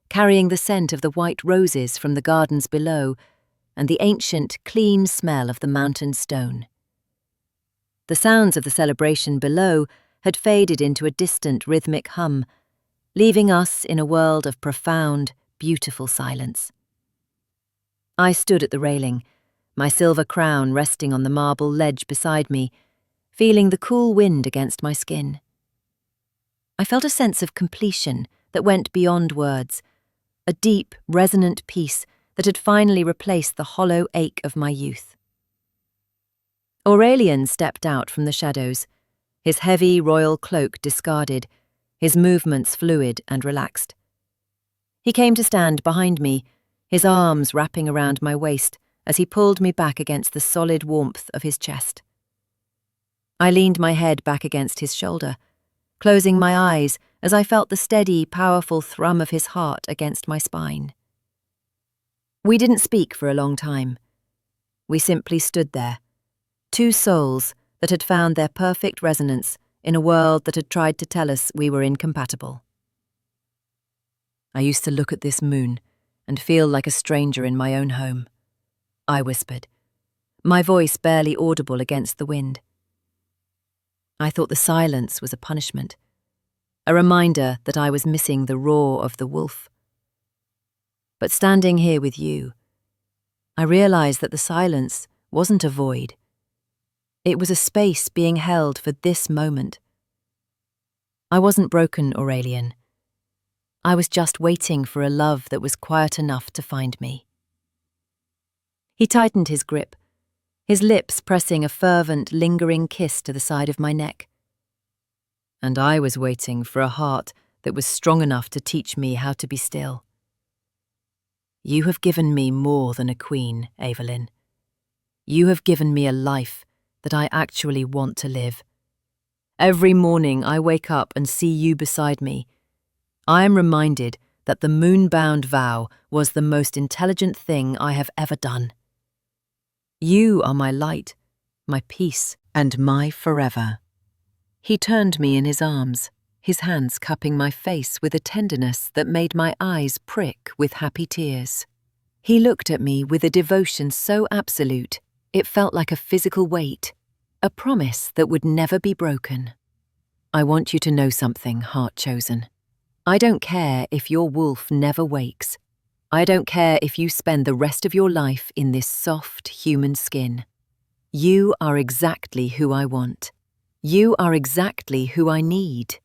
carrying the scent of the white roses from the gardens below and the ancient, clean smell of the mountain stone. The sounds of the celebration below had faded into a distant rhythmic hum, leaving us in a world of profound, beautiful silence. I stood at the railing, my silver crown resting on the marble ledge beside me, feeling the cool wind against my skin. I felt a sense of completion that went beyond words, a deep, resonant peace that had finally replaced the hollow ache of my youth. Aurelian stepped out from the shadows, his heavy royal cloak discarded, his movements fluid and relaxed. He came to stand behind me, his arms wrapping around my waist as he pulled me back against the solid warmth of his chest. I leaned my head back against his shoulder, closing my eyes as I felt the steady, powerful thrum of his heart against my spine. We didn't speak for a long time. We simply stood there, two souls that had found their perfect resonance in a world that had tried to tell us we were incompatible. I used to look at this moon and feel like a stranger in my own home, I whispered, my voice barely audible against the wind. I thought the silence was a punishment, a reminder that I was missing the roar of the wolf. But standing here with you, I realized that the silence wasn't a void. It was a space being held for this moment. I wasn't broken, Aurelian. I was just waiting for a love that was quiet enough to find me. He tightened his grip, his lips pressing a fervent, lingering kiss to the side of my neck. And I was waiting for a heart that was strong enough to teach me how to be still. You have given me more than a queen, Averlyn. You have given me a life that I actually want to live. Every morning I wake up and see you beside me. I am reminded that the Moonbound Vow was the most intelligent thing I have ever done. You are my light, my peace, and my forever. He turned me in his arms, his hands cupping my face with a tenderness that made my eyes prick with happy tears. He looked at me with a devotion so absolute, it felt like a physical weight, a promise that would never be broken. I want you to know something, heart chosen. I don't care if your wolf never wakes. I don't care if you spend the rest of your life in this soft human skin. You are exactly who I want. You are exactly who I need.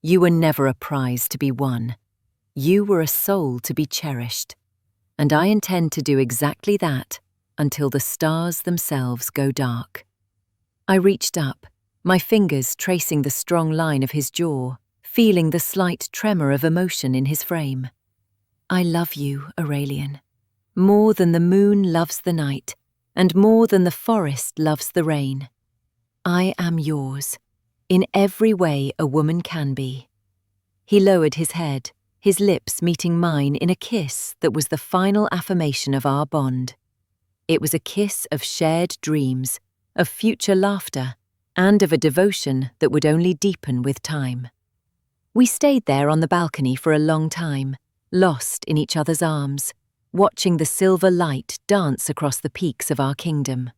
You were never a prize to be won. You were a soul to be cherished. And I intend to do exactly that until the stars themselves go dark. I reached up, my fingers tracing the strong line of his jaw, feeling the slight tremor of emotion in his frame. I love you, Aurelian, more than the moon loves the night, and more than the forest loves the rain. I am yours, in every way a woman can be. He lowered his head, his lips meeting mine in a kiss that was the final affirmation of our bond. It was a kiss of shared dreams, of future laughter, and of a devotion that would only deepen with time. We stayed there on the balcony for a long time, lost in each other's arms, watching the silver light dance across the peaks of our kingdom.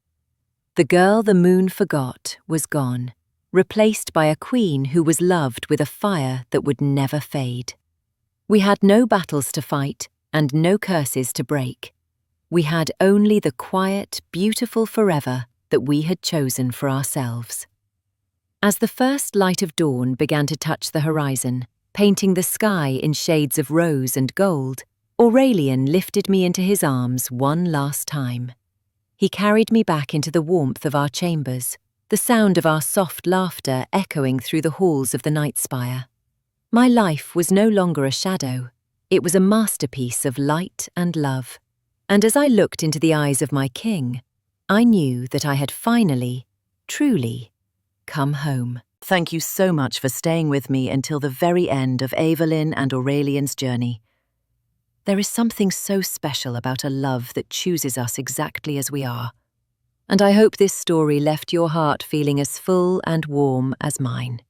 The girl the moon forgot was gone, replaced by a queen who was loved with a fire that would never fade. We had no battles to fight and no curses to break. We had only the quiet, beautiful forever that we had chosen for ourselves. As the first light of dawn began to touch the horizon, painting the sky in shades of rose and gold, Aurelian lifted me into his arms one last time. He carried me back into the warmth of our chambers, the sound of our soft laughter echoing through the halls of the night spire. My life was no longer a shadow. It was a masterpiece of light and love. And as I looked into the eyes of my king, I knew that I had finally, truly, come home. Thank you so much for staying with me until the very end of Averlyn and Aurelian's journey. There is something so special about a love that chooses us exactly as we are. And I hope this story left your heart feeling as full and warm as mine.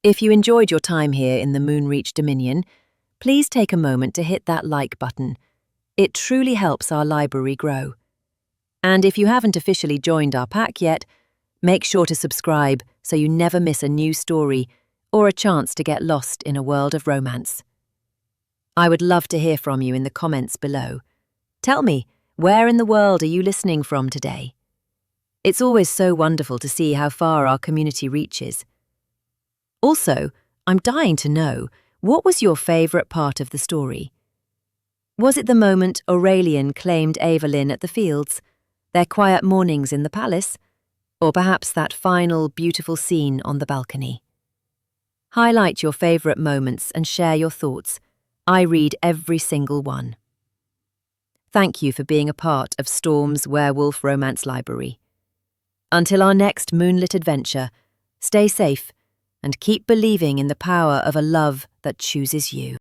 If you enjoyed your time here in the Moonreach Dominion, please take a moment to hit that like button. It truly helps our library grow. And if you haven't officially joined our pack yet, make sure to subscribe so you never miss a new story or a chance to get lost in a world of romance. I would love to hear from you in the comments below. Tell me, where in the world are you listening from today? It's always so wonderful to see how far our community reaches. Also, I'm dying to know, what was your favourite part of the story? Was it the moment Aurelian claimed Averlyn at the Fields, their quiet mornings in the palace, or perhaps that final beautiful scene on the balcony? Highlight your favourite moments and share your thoughts. I read every single one. Thank you for being a part of Storm's Werewolf Romance Library. Until our next moonlit adventure, stay safe and keep believing in the power of a love that chooses you.